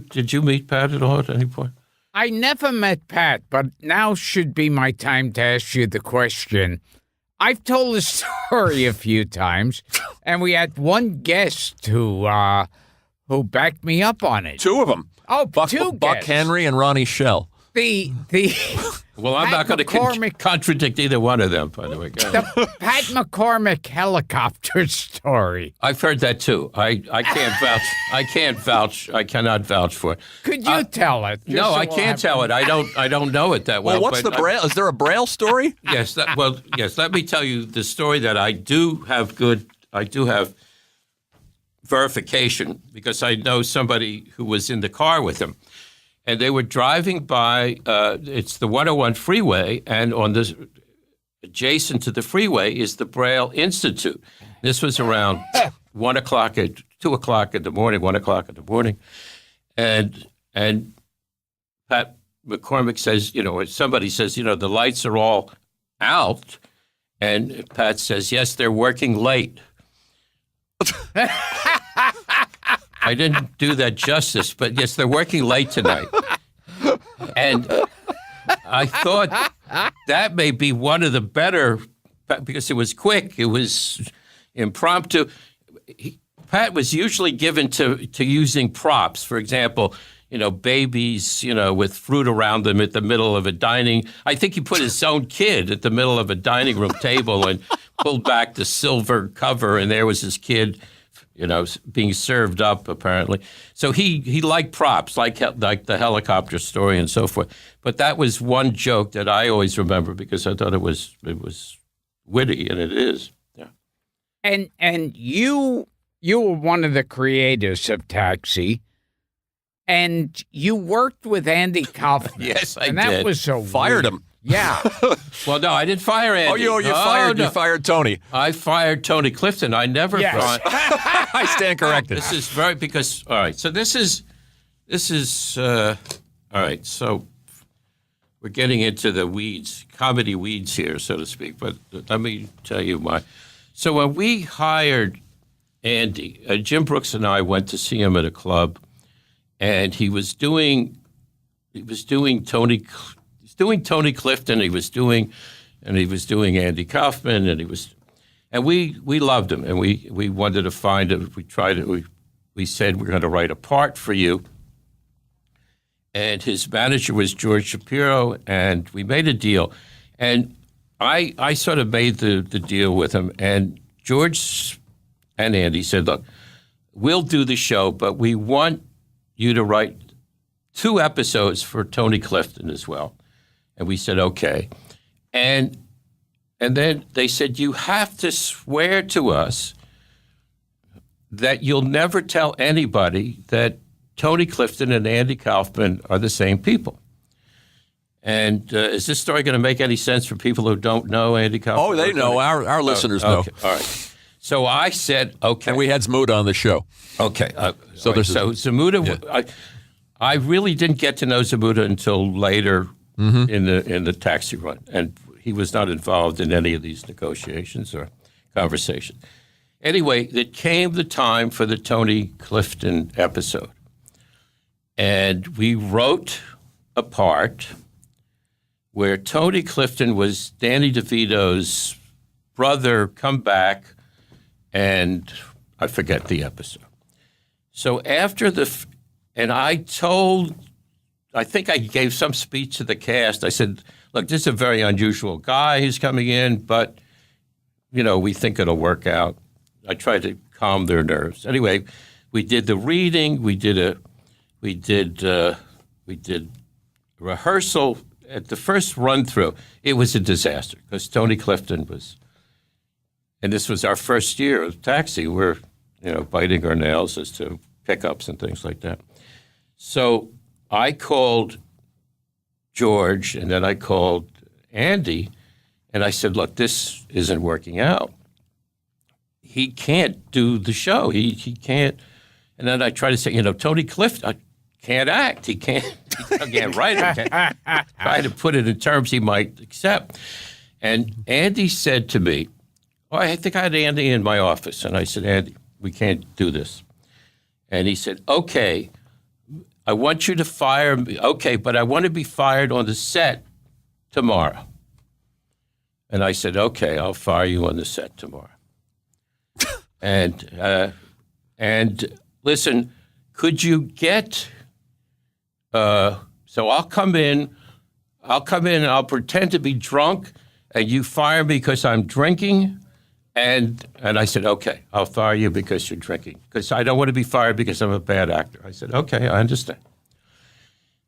Did you meet Pat at all at any point? I never met Pat, but now should be my time to ask you the question. I've told the story a few times, and we had one guest who backed me up on it. Two of them. Oh, Buck Henry and Ronnie Shell. Well, I'm not going to contradict either one of them, by the way. The Pat McCormick helicopter story. I've heard that too. I can't vouch. I cannot vouch for it. Could you tell it? No, I can't tell it. I don't know it that well. Well, what's the Braille? Is there a Braille story? Yes. Yes. Let me tell you the story that I do have verification because I know somebody who was in the car with him. And they were driving by, it's the 101 freeway, and adjacent to the freeway is the Braille Institute. This was around 2 o'clock in the morning. And Pat McCormick says, somebody says, the lights are all out. And Pat says, yes, they're working late. I didn't do that justice, but yes, they're working late tonight. And I thought that may be one of the better, because it was quick, it was impromptu. Pat was usually given to using props. For example, babies, with fruit around them at the middle of a dining. I think he put his own kid at the middle of a dining room table and pulled back the silver cover, and there was his kid being served up, apparently. So he liked props, like the helicopter story and so forth. But that was one joke that I always remember because I thought it was witty, and it is. Yeah. And you were one of the creators of Taxi, and you worked with Andy Kaufman. Yes, I did. And that was so fired weird. Him. Yeah. Well, no, I didn't fire Andy. You fired Tony. I fired Tony Clifton. I never fired. I stand corrected. This is all right. So this is all right. So we're getting into the weeds, comedy weeds here, so to speak. But let me tell you so when we hired Andy, Jim Brooks and I went to see him at a club, and he was doing Tony Clifton. He was doing and he was doing Andy Kaufman, and we loved him, and we wanted to find him. We said we're going to write a part for you, and his manager was George Shapiro, and we made a deal, and I sort of made the deal with him, and George and Andy said, look, we'll do the show, but we want you to write 2 episodes for Tony Clifton as well. And we said, okay. And then they said, you have to swear to us that you'll never tell anybody that Tony Clifton and Andy Kaufman are the same people. And is this story going to make any sense for people who don't know Andy Kaufman? Oh, they know. Our listeners know. Okay. All right. So I said, okay. And we had Zmuda on the show. Okay. So Zmuda, yeah. I really didn't get to know Zmuda until later in the taxi run, and he was not involved in any of these negotiations or conversations. Anyway, it came the time for the Tony Clifton episode, and we wrote a part where Tony Clifton was Danny DeVito's brother come back, and I forget the episode. So after and I think I gave some speech to the cast. I said, look, this is a very unusual guy who's coming in, but, we think it'll work out. I tried to calm their nerves. Anyway, we did the reading. We did rehearsal. At the first run through, it was a disaster because Tony Clifton and this was our first year of Taxi. We're, biting our nails as to pickups and things like that. So I called George, and then I called Andy, and I said, look, this isn't working out. He can't do the show. He can't. And then I tried to say, Tony Clifton can't act. He can't write it. Try to put it in terms he might accept. And Andy said to me, I think I had Andy in my office, and I said, Andy, we can't do this. And he said, okay, I want you to fire me. Okay, but I want to be fired on the set tomorrow. And I said, okay, I'll fire you on the set tomorrow. And listen, could you get? So I'll come in and I'll pretend to be drunk, and you fire me because I'm drinking. And I said, okay, I'll fire you because you're drinking, because I don't want to be fired because I'm a bad actor. I said, okay, I understand.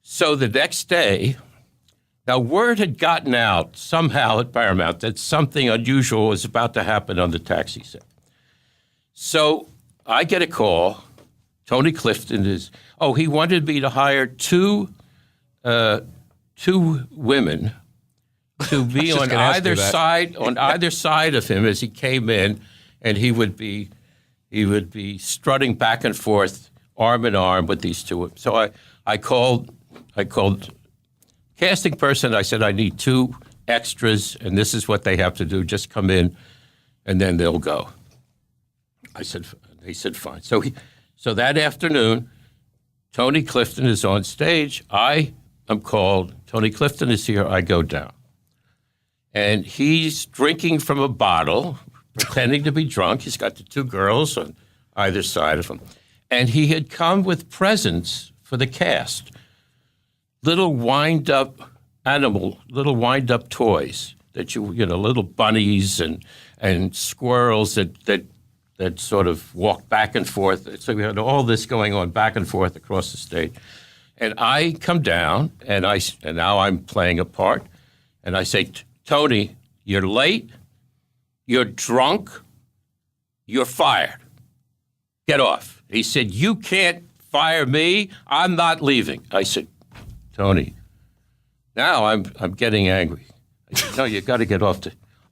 So the next day, now word had gotten out somehow at Paramount that something unusual was about to happen on the Taxi set. So I get a call. Tony Clifton he wanted me to hire two women to be on either side of him as he came in, and he would be strutting back and forth, arm in arm with these two. So I called casting person. I said, I need 2 extras, and this is what they have to do. Just come in, and then they'll go. They said fine. So that afternoon, Tony Clifton is on stage. I am called. Tony Clifton is here. I go down. And he's drinking from a bottle, pretending to be drunk. He's got the 2 girls on either side of him. And he had come with presents for the cast, little wind-up toys that little bunnies and squirrels that sort of walk back and forth. So we had all this going on back and forth across the stage. And I come down, and now I'm playing a part, and I say, Tony, you're late, you're drunk, you're fired. Get off. He said, you can't fire me. I'm not leaving. I said, Tony, now I'm getting angry. I said, no, you got to get off.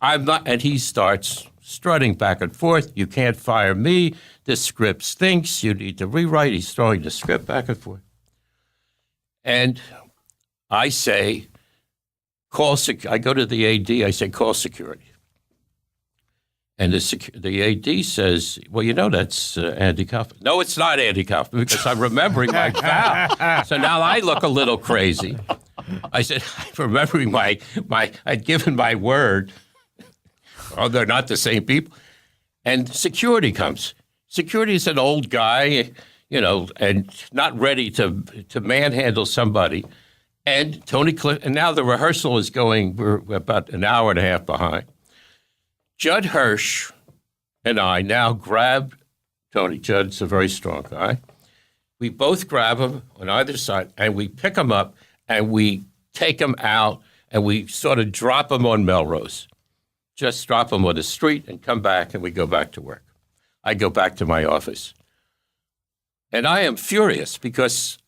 I'm not. And he starts strutting back and forth. You can't fire me. This script stinks. You need to rewrite. He's throwing the script back and forth. And I say, I go to the AD. I say, call security. And the AD says, well, that's Andy Kaufman. No, it's not Andy Kaufman, because I'm remembering my vow. So now I look a little crazy. I said, remembering I'd given my word. Oh, they're not the same people. And security comes. Security is an old guy, and not ready to manhandle somebody. And Tony Clifton, and now the rehearsal is going, we're about an hour and a half behind. Judd Hirsch and I now grab Tony. Judd's a very strong guy. We both grab him on either side, and we pick him up, and we take him out, and we sort of drop him on Melrose. Just drop him on the street and come back, and we go back to work. I go back to my office. And I am furious because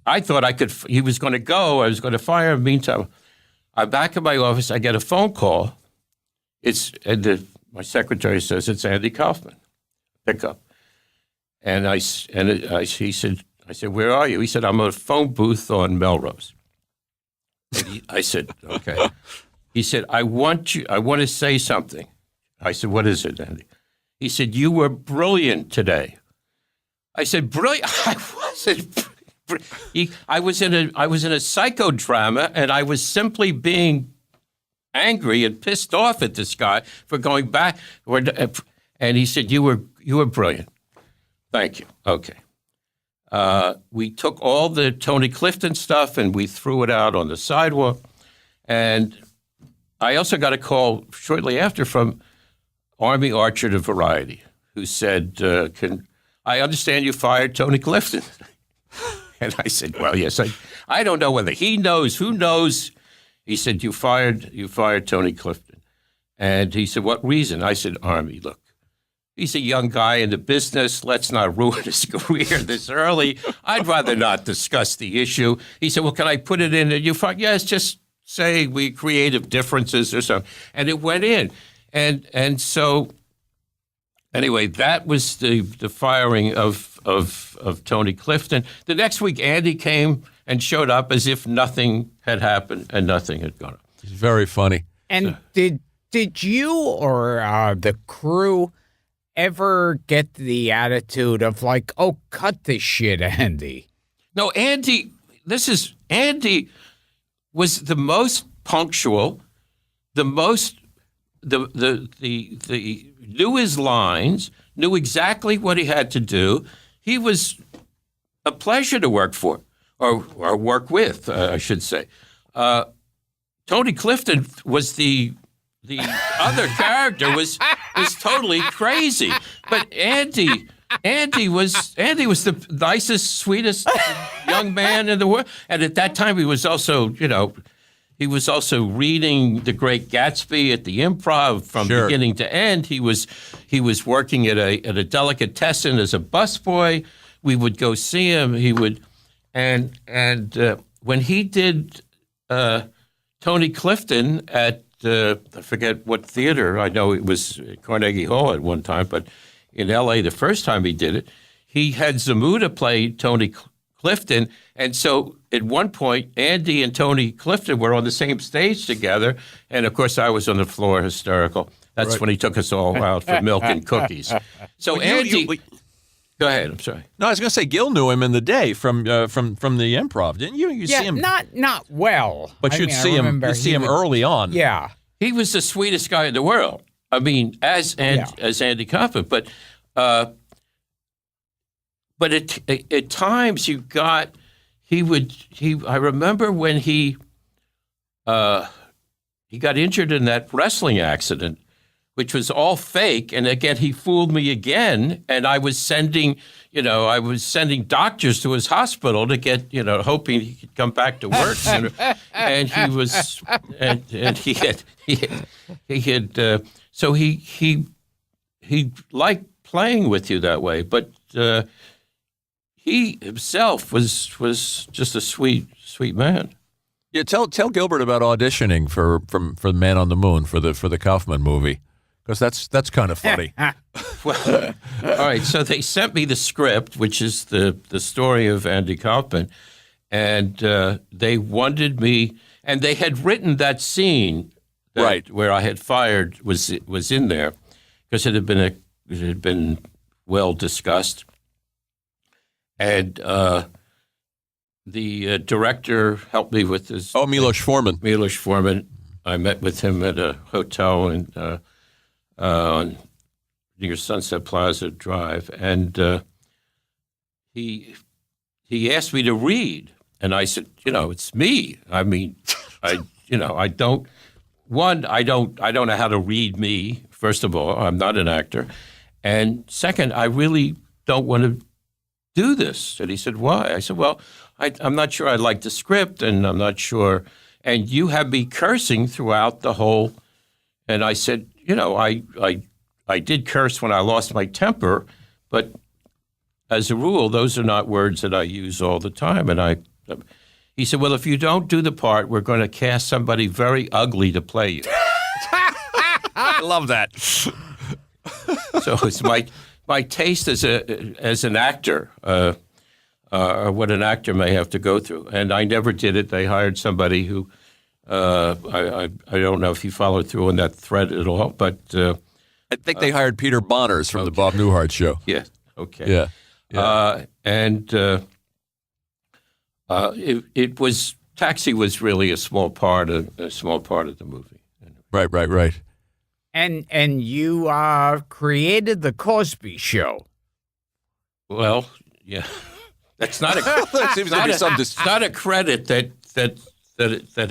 I thought he was going to go. I was going to fire him. Meantime, I'm back in my office. I get a phone call. My secretary says, it's Andy Kaufman. Pick up. And I said, where are you? He said, I'm at a phone booth on Melrose. I said, okay. He said, I want to say something. I said, what is it, Andy? He said, you were brilliant today. I said, brilliant? I wasn't. I was in a psychodrama, and I was simply being angry and pissed off at this guy for going back. And he said, you were brilliant. Thank you. Okay. We took all the Tony Clifton stuff and we threw it out on the sidewalk. And I also got a call shortly after from Army Archer to Variety, who said, I understand you fired Tony Clifton. And I said, well, yes, I don't know whether he knows. Who knows? He said, you fired Tony Clifton. And he said, what reason? I said, Army, look. He's a young guy in the business. Let's not ruin his career this early. I'd rather not discuss the issue. He said, well, can I put it in? And you thought, yes, just say we creative differences or something. And it went in. And so anyway, that was the firing of Tony Clifton. The next week, Andy came and showed up as if nothing had happened and nothing had gone on. It's very funny. And did you or the crew ever get the attitude of like, oh, cut this shit, Andy? No, Andy was the most punctual, the knew his lines, knew exactly what he had to do. He was a pleasure to work for, or work with, I should say. Tony Clifton was the other character was totally crazy, but Andy was the nicest, sweetest young man in the world. And at that time, he was also reading The Great Gatsby at the Improv from beginning to end. He was working at a delicatessen as a busboy. We would go see him. He would, and when he did Tony Clifton at I forget what theater. I know it was Carnegie Hall at one time, but in L.A. the first time he did it, he had Zamuda play Tony Clifton, and so at one point, Andy and Tony Clifton were on the same stage together, and of course I was on the floor hysterical. That's when he took us all out for milk and cookies. So Andy, go ahead. I'm sorry. No, I was going to say Gil knew him in the day from the Improv, didn't you? You see him, not well, but you'd see him early on. Yeah, he was the sweetest guy in the world. I mean, as Andy Kaufman, but at times you got. I remember when he got injured in that wrestling accident, which was all fake. And again, he fooled me again. And I was sending doctors to his hospital to get, hoping he could come back to work sooner. And he was, and he had, so he liked playing with you that way. But, he himself was just a sweet man. Yeah, tell Gilbert about auditioning for Man on the Moon for the Kaufman movie, because that's kind of funny. Well, all right. So they sent me the script, which is the story of Andy Kaufman, and they wanted me, and they had written that scene where I had fired was in there because it had been well discussed. And the director helped me with this. Oh, Milos Forman. Milos Forman. I met with him at a hotel on near Sunset Plaza Drive, and he asked me to read, and I said, it's me. I mean, I don't know how to read me. First of all, I'm not an actor, and second, I really don't want to do this. And he said, why? I said, well, I'm not sure I like the script, and I'm not sure. And you have me cursing throughout the whole. And I said, I did curse when I lost my temper, but as a rule, those are not words that I use all the time. And he said, well, if you don't do the part, we're going to cast somebody very ugly to play you. I love that. So it's my taste as an actor, what an actor may have to go through. And I never did it. They hired somebody who, I don't know if he followed through on that thread at all, but I think they hired Peter Bonners from the Bob Newhart show. Yeah. Okay. Yeah. It was Taxi was really a small part of the movie. Right. And you created the Cosby Show. Well, yeah, that's not a. That seems to be some. It's not a credit that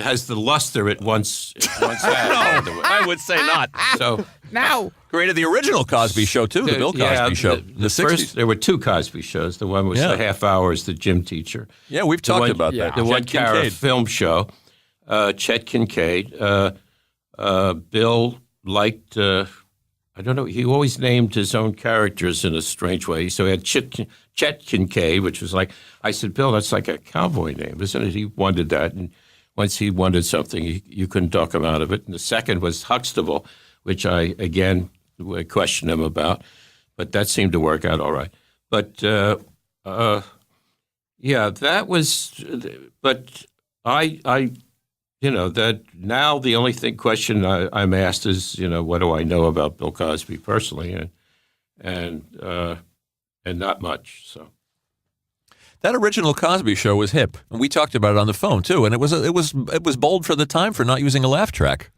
has the luster it once had. No, I would say not. So Now, created the original Cosby Show too, the Bill Cosby Show. The 60s. first, there were two Cosby shows. The one was the half hour as the gym teacher. Yeah, we've talked about that. The one Chet Cara Kincaid. film show. Chet Kincaid. Bill liked. I don't know. He always named his own characters in a strange way. So he had Chet Kincaid, which was like, I said, Bill, that's like a cowboy name, isn't it? He wanted that. And once he wanted something, you couldn't talk him out of it. And the second was Huxtable, which I, again, questioned him about. But that seemed to work out all right. But, that was – but I that now the only question I'm asked is, what do I know about Bill Cosby personally, and not much. So that original Cosby Show was hip, and we talked about it on the phone too. And it was bold for the time for not using a laugh track.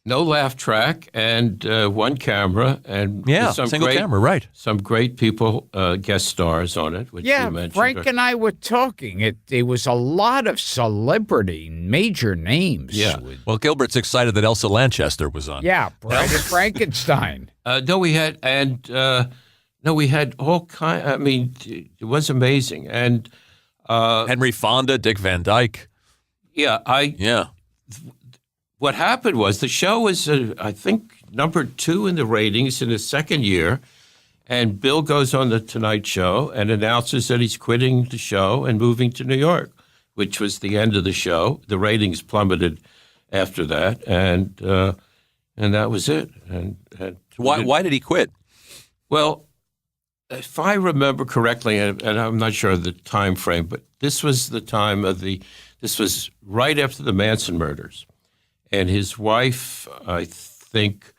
No laugh track and one camera and some single great, camera, right? Some great people guest stars on it, which you mentioned. Frank and I were talking. It was a lot of celebrity, major names. Yeah. Well, Gilbert's excited that Elsa Lanchester was on. Yeah, Bride of Frankenstein. We had all kind. I mean, it was amazing, and Henry Fonda, Dick Van Dyke. Yeah. What happened was the show was, I think, number 2 in the ratings in his second year, and Bill goes on the Tonight Show and announces that he's quitting the show and moving to New York, which was the end of the show. The ratings plummeted after that, and that was it. And Why did he quit? Well, if I remember correctly, and I'm not sure of the time frame, but this was the time this was right after the Manson murders. And his wife, I think,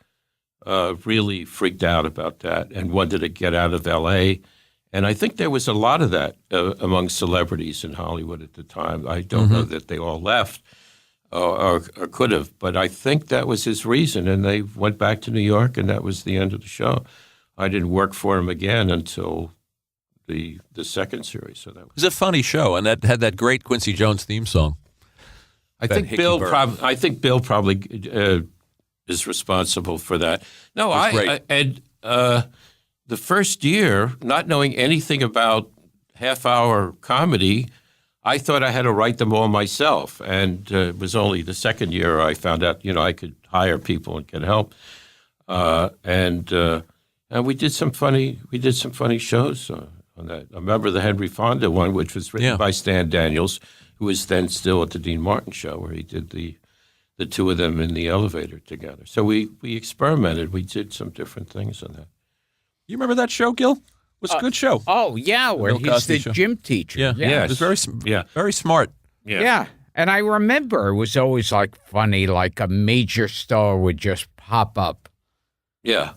really freaked out about that and wanted to get out of L.A. And I think there was a lot of that among celebrities in Hollywood at the time. I don't know that they all left or could have, but I think that was his reason. And they went back to New York, and that was the end of the show. I didn't work for him again until the second series. So that was a funny show, and that had that great Quincy Jones theme song. I think Bill probably is responsible for that. No, the first year, not knowing anything about half-hour comedy, I thought I had to write them all myself. And it was only the second year I found out, I could hire people and get help. And we did some funny shows on that. I remember the Henry Fonda one, which was written by Stan Daniels, who was then still at the Dean Martin show, where he did the two of them in the elevator together. So we experimented. We did some different things on that. You remember that show, Gil? It was a good show. Oh, yeah, where he's the gym teacher. Yeah. It was very smart. Yeah. And I remember it was always funny, like a major star would just pop up. Yeah.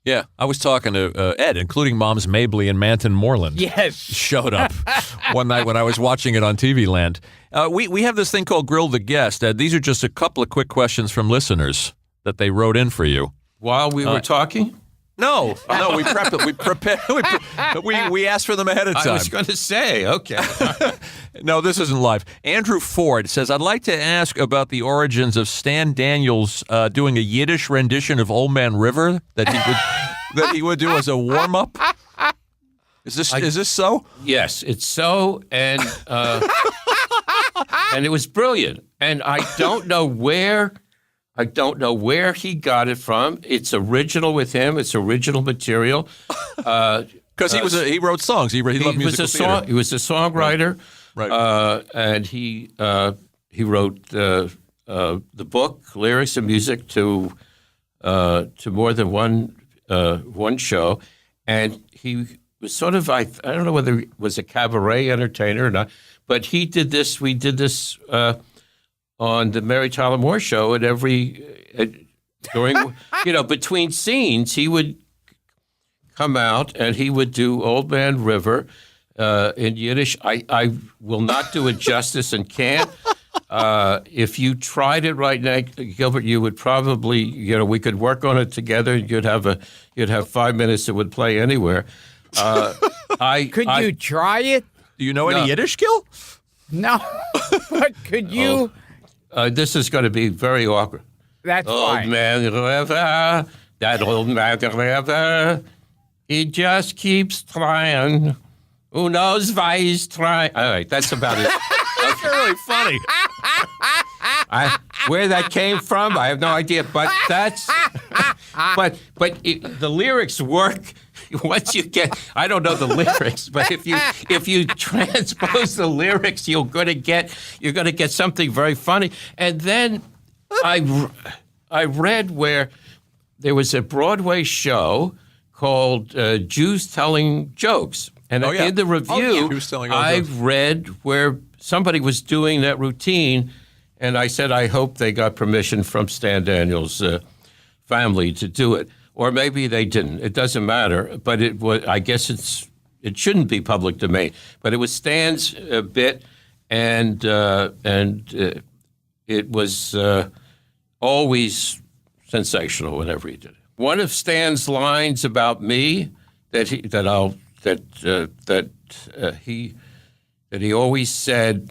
Yeah, I was talking to Ed, including Moms Mabley and Manton Moreland. Yes. Showed up one night when I was watching it on TV Land. We have this thing called Grill the Guest. Ed, these are just a couple of quick questions from listeners that they wrote in for you. While we were talking? No, we prepped it. We prepared. We asked for them ahead of time. I was going to say, okay. No, this isn't live. Andrew Ford says, I'd like to ask about the origins of Stan Daniels doing a Yiddish rendition of Old Man River that he would do as a warm-up. Is this so? Yes, it's so, and and it was brilliant. And I don't know where he got it from. It's original with him. It's original material. Because he wrote songs. He loved musical theater. He was a songwriter, right? And he wrote the book, lyrics and music to more than one show, and he was sort of I don't know whether he was a cabaret entertainer or not, but he did this. We did this on the Mary Tyler Moore Show during between scenes he would come out and he would do Old Man River in Yiddish. I will not do it justice and can't. If you tried it right now, Gilbert, you would probably we could work on it together. You'd have 5 minutes that would play anywhere. Could you try it? Do you know any Yiddish, Gil? No, but could you? This is going to be very awkward. That's Old fine. Man River, that old man River, he just keeps trying. Who knows why he's trying? All right, that's about it. That's really funny. Where that came from, I have no idea. But the lyrics work. Once you get, I don't know the lyrics, but if you transpose the lyrics, you're gonna get something very funny. And then I read where there was a Broadway show called Jews Telling Jokes, and in the review, I read where somebody was doing that routine, and I said I hope they got permission from Stan Daniels' family to do it. Or maybe they didn't. It doesn't matter. But it was. I guess it shouldn't be public domain. But it was Stan's bit, and it was always sensational whenever he did it. One of Stan's lines about me that he always said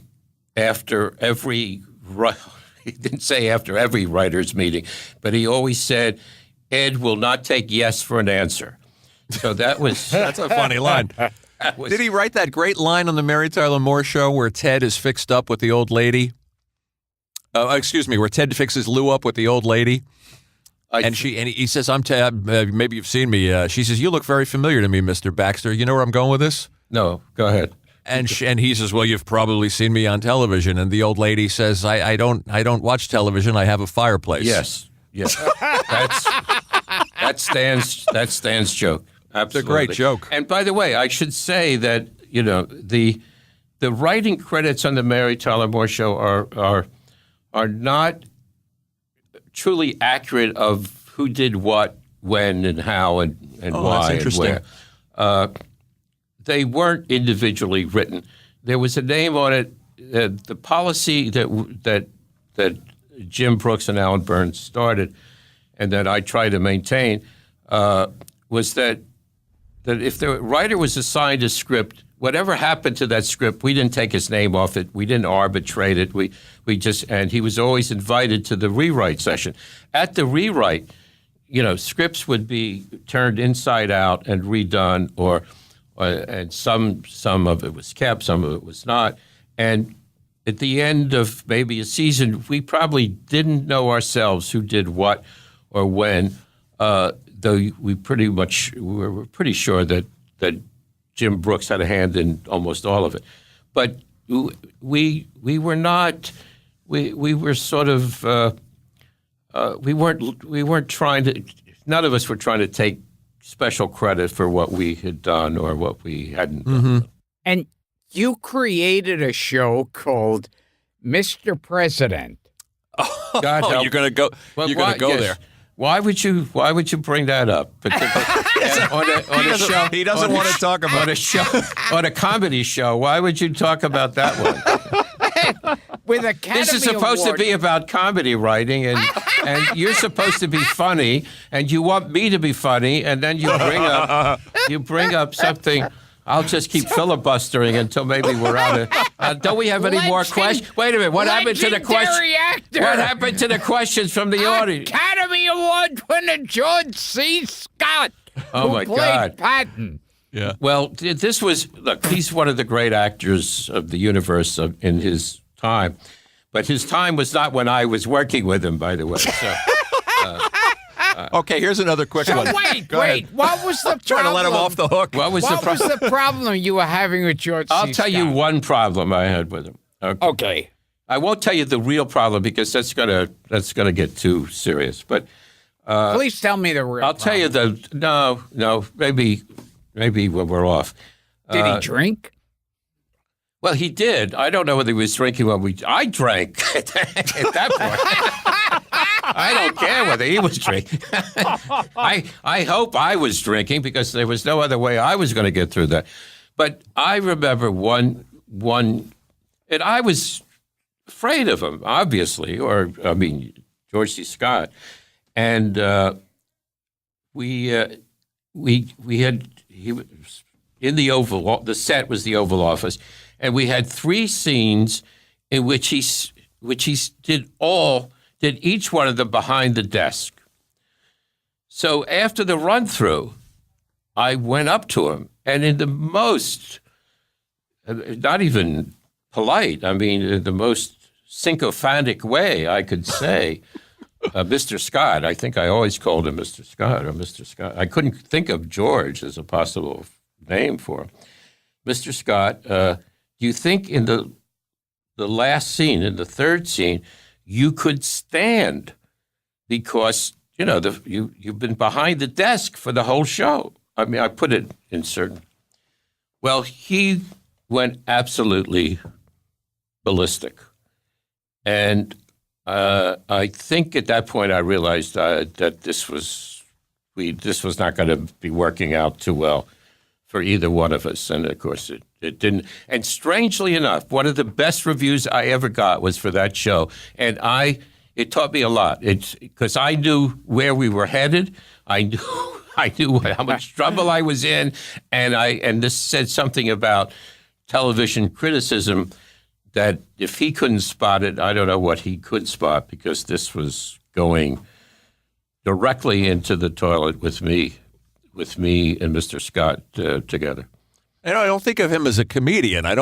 after every. He didn't say after every writers' meeting, but he always said, Ed will not take yes for an answer. So that was... That's a funny line. Did he write that great line on the Mary Tyler Moore Show where Ted is fixed up with the old lady? Where Ted fixes Lou up with the old lady? And he says, I'm Ted, maybe you've seen me. She says, you look very familiar to me, Mr. Baxter. You know where I'm going with this? No, go ahead. And he says, well, you've probably seen me on television. And the old lady says, I don't watch television. I have a fireplace. Yes. That's Stan's joke. Absolutely. It's a great joke. And by the way, I should say that the writing credits on the Mary Tyler Moore Show are not truly accurate of who did what, when, and how, and why, and where. They weren't individually written. There was a name on it. The policy that Jim Brooks and Alan Burns started, and that I try to maintain, was that if the writer was assigned a script, whatever happened to that script, we didn't take his name off it. We didn't arbitrate it. We just, and he was always invited to the rewrite session. At the rewrite, scripts would be turned inside out and redone, and some of it was kept, some of it was not, and at the end of maybe a season, we probably didn't know ourselves who did what or when, though we were pretty sure that Jim Brooks had a hand in almost all of it. But we were not. We were sort of. We weren't trying to. None of us were trying to take special credit for what we had done or what we hadn't done. Mm-hmm. And you created a show called Mr. President. God help. You're going to go. Well, you're going to go yes. there. Why would you bring that up? On a show, he doesn't want to talk about on a comedy show. Why would you talk about that one? With Academy This is supposed Award. to be about comedy writing, and you're supposed to be funny, and you want me to be funny, and then you bring up something. I'll just keep filibustering until maybe we're out of. Don't we have any more questions? Wait a minute. What happened to the questions? Actor. What happened to the questions from the audience? Academy Award winner George C. Scott. Oh, who my played God. Patton. Yeah. Well, this was look. He's one of the great actors of the universe in his time, but his time was not when I was working with him. By the way. So, Okay, here's another quick So one. wait. Go ahead. What was the problem? Trying to let him off the hook. what was What the was problem? the problem you were having with George C. I'll tell you Scott? one problem I had with him. Okay. I won't tell you the real problem because that's gonna get too serious. But Please tell me the real I'll tell you no, maybe when we're off. Did he drink? Well, he did. I don't know whether he was drinking when I drank at that point. I don't care whether he was drinking. I hope I was drinking because there was no other way I was going to get through that. But I remember one, and I was afraid of him, obviously, George C. Scott, and he was in the Oval. The set was the Oval Office, and we had 3 scenes in which he did each one of them behind the desk. So after the run through, I went up to him, and in the most, not even polite, in the most sycophantic way I could say, Mr. Scott. I think I always called him Mr. Scott or Mr. Scott. I couldn't think of George as a possible name for him. Mr. Scott, do you think in the last scene, in the 3rd scene, you could stand because, you've been behind the desk for the whole show? I put it in certain. Well, he went absolutely ballistic. And I think at that point I realized that this was not going to be working out too well for either one of us. And, of course, it didn't. And strangely enough, one of the best reviews I ever got was for that show. And it taught me a lot. It's because I knew where we were headed. I knew how much trouble I was in. And this said something about television criticism that if he couldn't spot it, I don't know what he could spot, because this was going directly into the toilet with me and Mr. Scott together. And I don't think of him as a comedian. A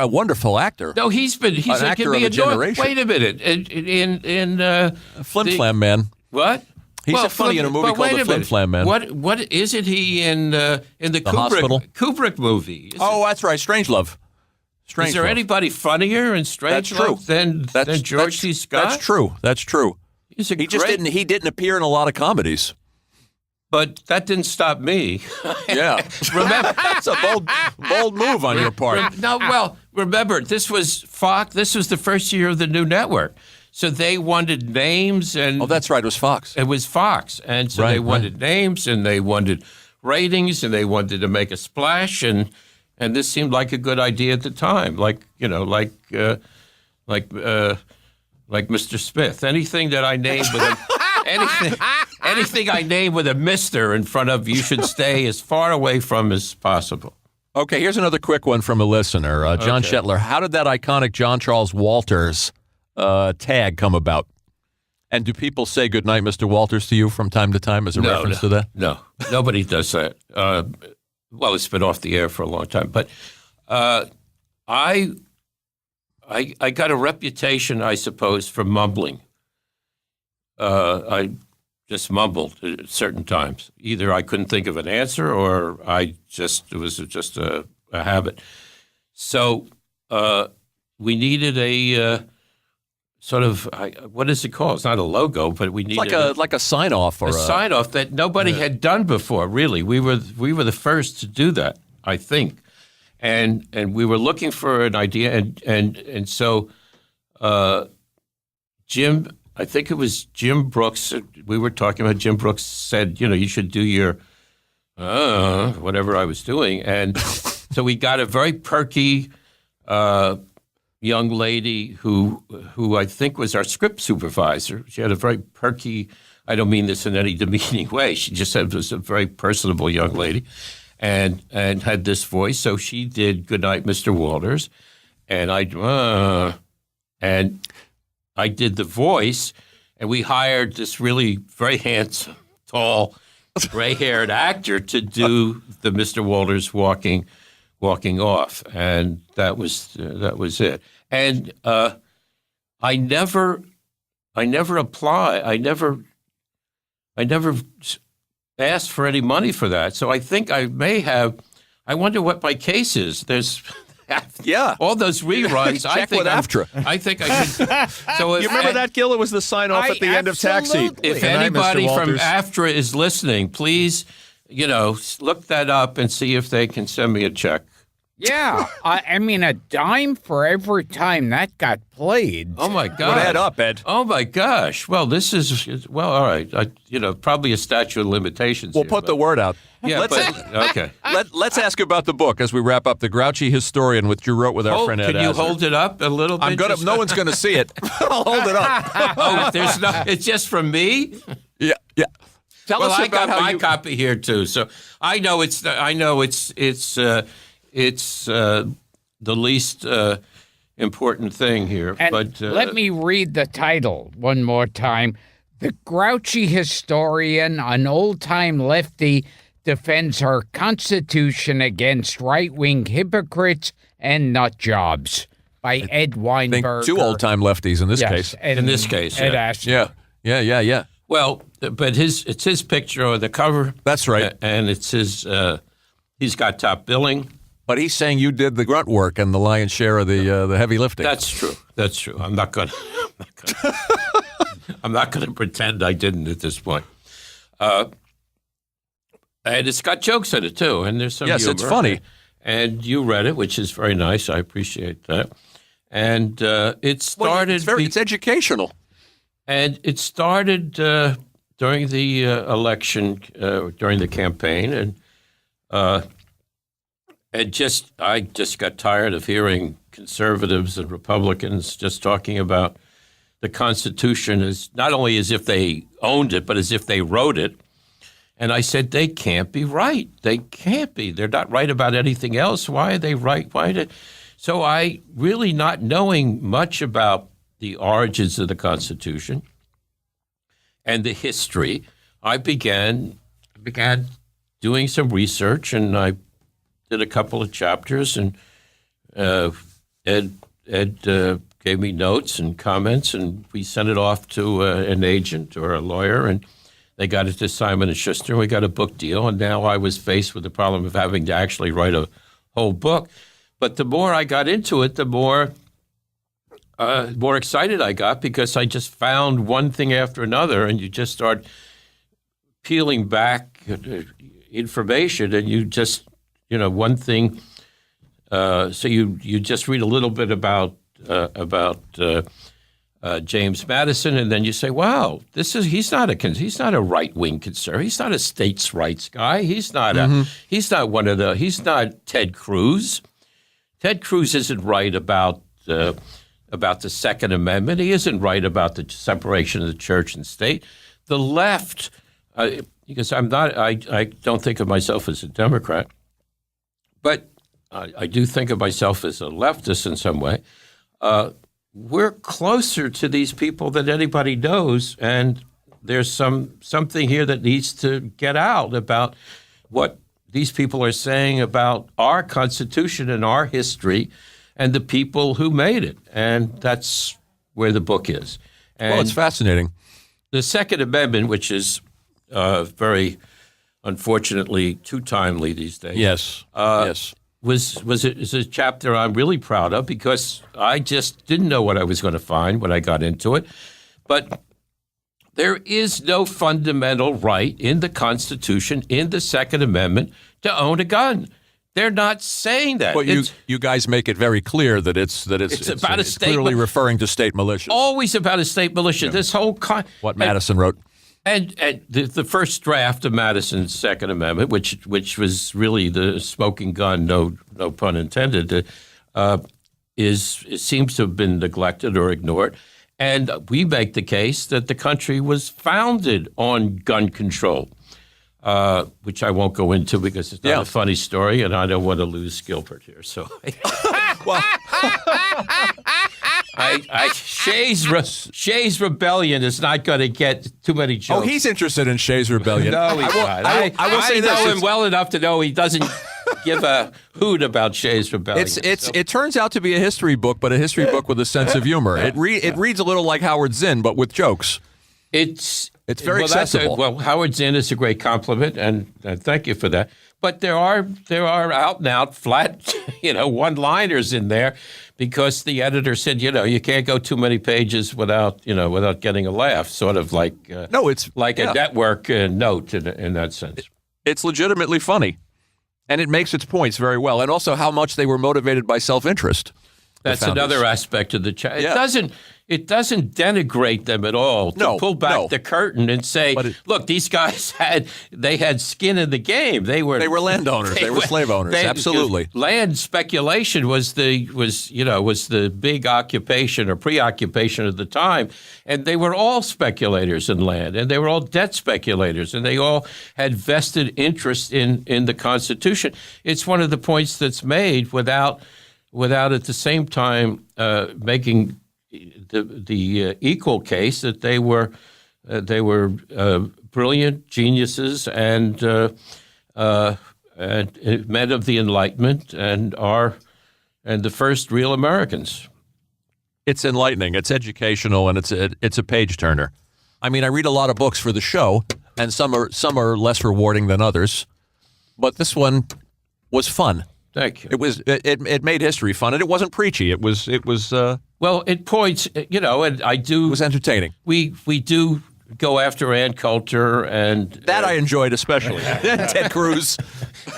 wonderful actor. No, he's an a actor of a comedian. generation. Wait a minute. In Flim Flam Man. what? He's funny in a movie called The Flim Flam Man. What isn't he in the Hospital? Kubrick movie? Oh, that's right. Strangelove. Is there anybody funnier in Strangelove than George C. Scott? That's true. He didn't appear in a lot of comedies. But that didn't stop me. Yeah. Remember, That's a bold move on your part. Remember, this was Fox. This was the first year of the new network. So they wanted names and Oh, that's right. It was Fox. it was Fox. And so Right, they wanted names and they wanted ratings and they wanted to make a splash, and this seemed like a good idea at the time. Like Mr. Smith. Anything that I named with anything I name with a Mr. in front of, you should stay as far away from as possible. Okay, here's another quick one from a listener. John Okay. Shetler. How did that iconic John Charles Walters tag come about? And do people say goodnight, Mr. Walters, to you from time to time as a reference to that? No, nobody does that. Well, it's been off the air for a long time. But I got a reputation, I suppose, for mumbling. I just mumbled at certain times. Either I couldn't think of an answer, or it was just a habit. So we needed a sort of, what is it called? It's not a logo, but we needed Like a sign off or a sign off that nobody had done before. Really, we were the first to do that, I think, and we were looking for an idea, and so Jim I think it was Jim Brooks. We were talking about Jim Brooks said, you should do your whatever I was doing. And so we got a very perky young lady who I think was our script supervisor. She had a very perky, I don't mean this in any demeaning way. She just said was a very personable young lady and had this voice. So she did Goodnight, Mr. Walters. And I did the voice, and we hired this really very handsome, tall, gray-haired actor to do the Mr. Walters walking off, and that was it. And I never apply. I never asked for any money for that. So I think I may have. I wonder what my case is. There's. Yeah, all those reruns. Check with AFTRA. I think I could. So You remember that, Gil? It was the sign-off at the end of Taxi. If Good night, Mr. anybody from Walters. AFTRA is listening, please, look that up and see if they can send me a check. Yeah, I mean, a dime for every time that got played. Oh my Would God! add up, Ed. Oh my gosh! Well, this is all right. Probably a statute of limitations. We'll here, put the but- word out. Yeah, okay. Let's ask you about the book as we wrap up. The Grouchy Historian, which you wrote with our friend Ed Can you Asner. hold it up a little bit? I'm gonna. Just- No one's gonna see it. I'll hold it up. Oh, there's no. It's just from me. Yeah. Tell Well, us I about got how my you. copy here too, so I know it's the least important thing here. And but let me read the title one more time. The Grouchy Historian, an old-time lefty, defends her Constitution against right-wing hypocrites and nut jobs by Ed I think Weinberger. two old-time lefties in this Yes, case. in this case, Ed yeah. Asner. Yeah. Well, but it's his picture on the cover. That's right. And it's his. He's got top billing. But he's saying you did the grunt work and the lion's share of the heavy lifting. That's true. That's true. I'm not gonna. I'm not gonna pretend I didn't at this point. And it's got jokes in it too, and there's some. Yes, humor. it's funny. And you read it, which is very nice. I appreciate that. And it started. It's educational. And it started during the election, during the campaign, and I just got tired of hearing conservatives and Republicans just talking about the Constitution as not only as if they owned it, but as if they wrote it. And I said, they can't be right. They can't be. They're not right about anything else. Why are they right? So I, really not knowing much about the origins of the Constitution and the history, I began doing some research, and I did a couple of chapters, and Ed gave me notes and comments, and we sent it off to an agent or a lawyer, and they got it to Simon & Schuster. We got a book deal, and now I was faced with the problem of having to actually write a whole book. But the more I got into it, the more excited I got, because I just found one thing after another, and you just start peeling back information, and you just, one thing. So you just read a little bit about James Madison, and then you say, "Wow, he's not a right-wing conservative. He's not a states' rights guy. He's not Ted Cruz. Ted Cruz isn't right about the Second Amendment. He isn't right about the separation of the church and state. The left, because I don't think of myself as a Democrat, but I do think of myself as a leftist in some way. We're closer to these people than anybody knows, and there's something here that needs to get out about what these people are saying about our Constitution and our history and the people who made it. And that's where the book is. And Well, it's fascinating. the Second Amendment, which is very unfortunately too timely these days. Yes. Yes. is a chapter I'm really proud of, because I just didn't know what I was going to find when I got into it. But there is no fundamental right in the Constitution, in the Second Amendment, to own a gun. They're not saying that. But you guys make it very clear that it's about a state clearly referring to state militias. Always about a state militia. Yeah. This whole what Madison wrote. And the first draft of Madison's Second Amendment, which was really the smoking gun, no pun intended, seems to have been neglected or ignored. And we make the case that the country was founded on gun control, which I won't go into because it's not a funny story, and I don't want to lose Gilbert here. So, Shays Rebellion is not going to get too many jokes. Oh, he's interested in Shays Rebellion. No, he's not. I will say I this. know him well enough to know he doesn't give a hoot about Shays Rebellion. It turns out to be a history book, but a history book with a sense of humor. It reads a little like Howard Zinn, but with jokes. It's very accessible. Howard Zinn is a great compliment, and thank you for that. But there are out and out flat, one-liners in there, because the editor said, you can't go too many pages without getting a laugh. Sort of like it's like a network note in that sense. It's legitimately funny, and it makes its points very well, and also how much they were motivated by self-interest. That's another aspect of the chat. It doesn't denigrate them at all to pull back the curtain and say, look, these guys had skin in the game. They were landowners. They were slave owners. Absolutely. Land speculation was the big occupation or preoccupation of the time, and they were all speculators in land, and they were all debt speculators, and they all had vested interest in the Constitution. It's one of the points that's made without at the same time making the equal case that they were brilliant geniuses and men of the Enlightenment and the first real Americans. It's enlightening. It's educational, and it's a page turner. I mean, I read a lot of books for the show, and some are less rewarding than others, but this one was fun. Thank you. It made history fun, and it wasn't preachy. It was. Well, it points, and I do. It was entertaining. We do go after Ann Coulter and that I enjoyed especially. Ted Cruz,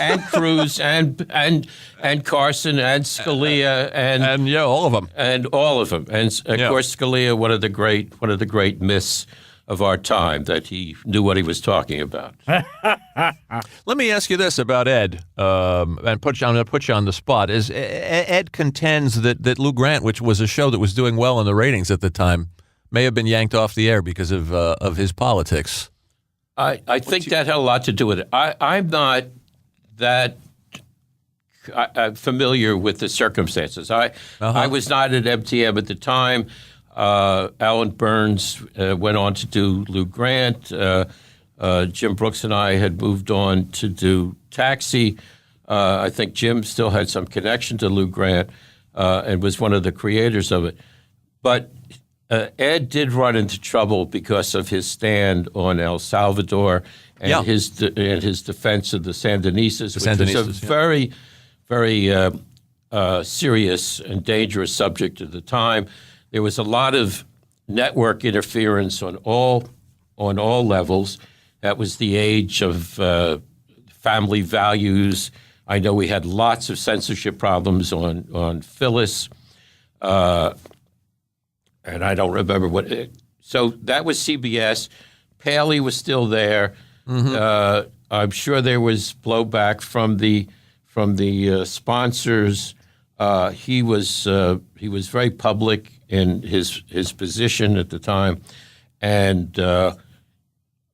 and Carson and Scalia and all of them and of course Scalia, one of the great myths of our time, that he knew what he was talking about. Let me ask you this about Ed, and I'm going to put you on the spot. Ed contends that Lou Grant, which was a show that was doing well in the ratings at the time, may have been yanked off the air because of his politics. I think that had a lot to do with it. I'm not that familiar with the circumstances. I was not at MTM at the time. Alan Burns went on to do Lou Grant. Jim Brooks and I had moved on to do Taxi. I think Jim still had some connection to Lou Grant and was one of the creators of it. But Ed did run into trouble because of his stand on El Salvador and his defense of the Sandinistas, which was a very, very serious and dangerous subject at the time. There was a lot of network interference on all levels. That was the age of family values. I know we had lots of censorship problems on Phyllis, and I don't remember what. So that was CBS. Paley was still there. Mm-hmm. I'm sure there was blowback from the sponsors. He was very public in his position at the time, and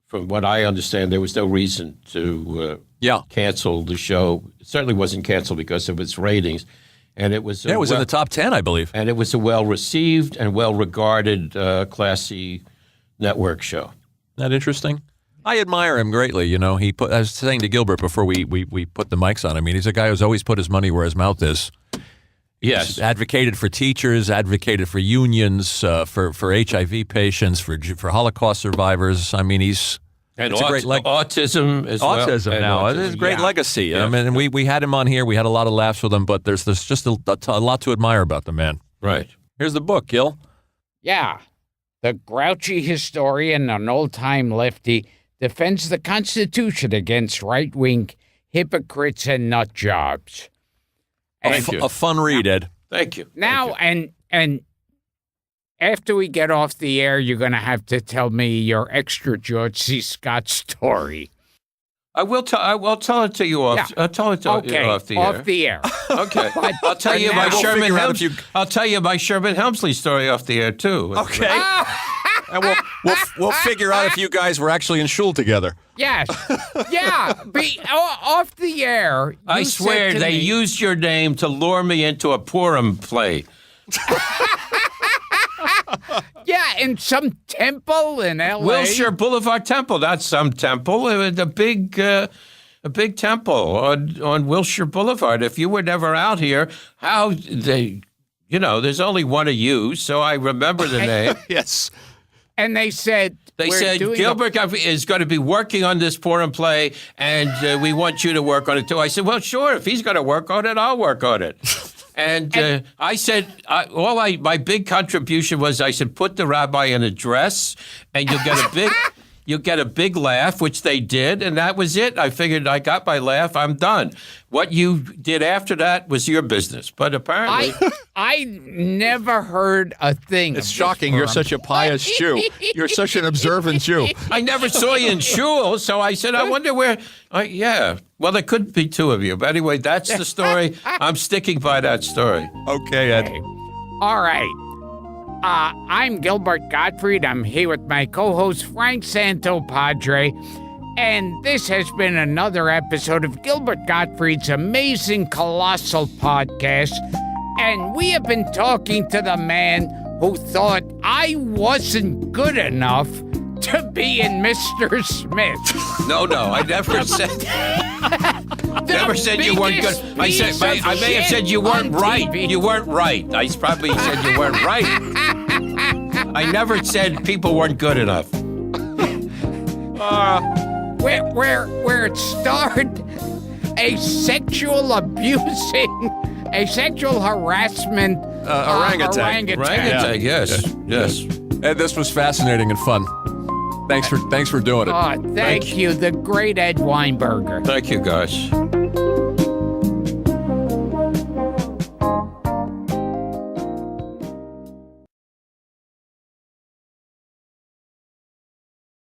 from what I understand, there was no reason to cancel the show. It certainly wasn't canceled because of its ratings, and it was it was in the top 10, I believe, and it was a well-received and well-regarded Class C network show. Isn't that interesting? I admire him greatly. I was saying to Gilbert before we put the mics on. I mean, he's a guy who's always put his money where his mouth is. Yes. He's advocated for teachers, advocated for unions, for HIV patients, for Holocaust survivors. I mean, it's a great autism as well. Autism now. It's a great legacy. Yeah. I mean, and we had him on here. We had a lot of laughs with him, but there's just a lot to admire about the man. Right. Here's the book, Gil. Yeah. The grouchy historian and old-time lefty defends the Constitution against right-wing Hypocrites and Nut Jobs. Thank you. A fun read, Ed. Thank you. Now, and after we get off the air, you're going to have to tell me your extra George C. Scott story. I will tell it to you off. Yeah. I'll tell it to Okay, you off the air. off the air. Okay. I'll tell you my now- Sherman figure out Helmsley. I'll tell you my Sherman Helmsley story off the air too. Okay. And we'll figure out if you guys were actually in shul together. Yes. Yeah. Off the air. I you swear said to they me- used your name to lure me into a Purim play. Yeah, in some temple in L.A. Wilshire Boulevard Temple. That's some temple. It was a big temple on Wilshire Boulevard. If you were never out here, how they, there's only one of you, so I remember the name. Yes. And they said, They "We're said doing Gilbert is going to be working on this Purim play, and we want you to work on it too. I said, well, sure. If he's going to work on it, I'll work on it. And I said, my big contribution was, I said, put the rabbi in a dress, and you'll get a big laugh, which they did, and that was it. I figured I got my laugh. I'm done. What you did after that was your business, but apparently, I never heard a thing. It's shocking. You're such a pious Jew. You're such an observant Jew. I never saw you in shul, so I said, I wonder where. Yeah, well, there could be two of you, but anyway, that's the story. I'm sticking by that story. Okay, Ed. All right. I'm Gilbert Gottfried. I'm here with my co-host Frank Santopadre, and this has been another episode of Gilbert Gottfried's amazing Colossal podcast. And we have been talking to the man who thought I wasn't good enough to be in Mr. Smith. No, I never said. Never said you weren't good. I may have said you weren't right. You weren't right. I probably said you weren't right. I never said people weren't good enough. Where it starred a sexual harassment Orangutan. Orangutan, yes. Ed, this was fascinating and fun. Thanks for doing it. Thank you, the great Ed Weinberger. Thank you, guys.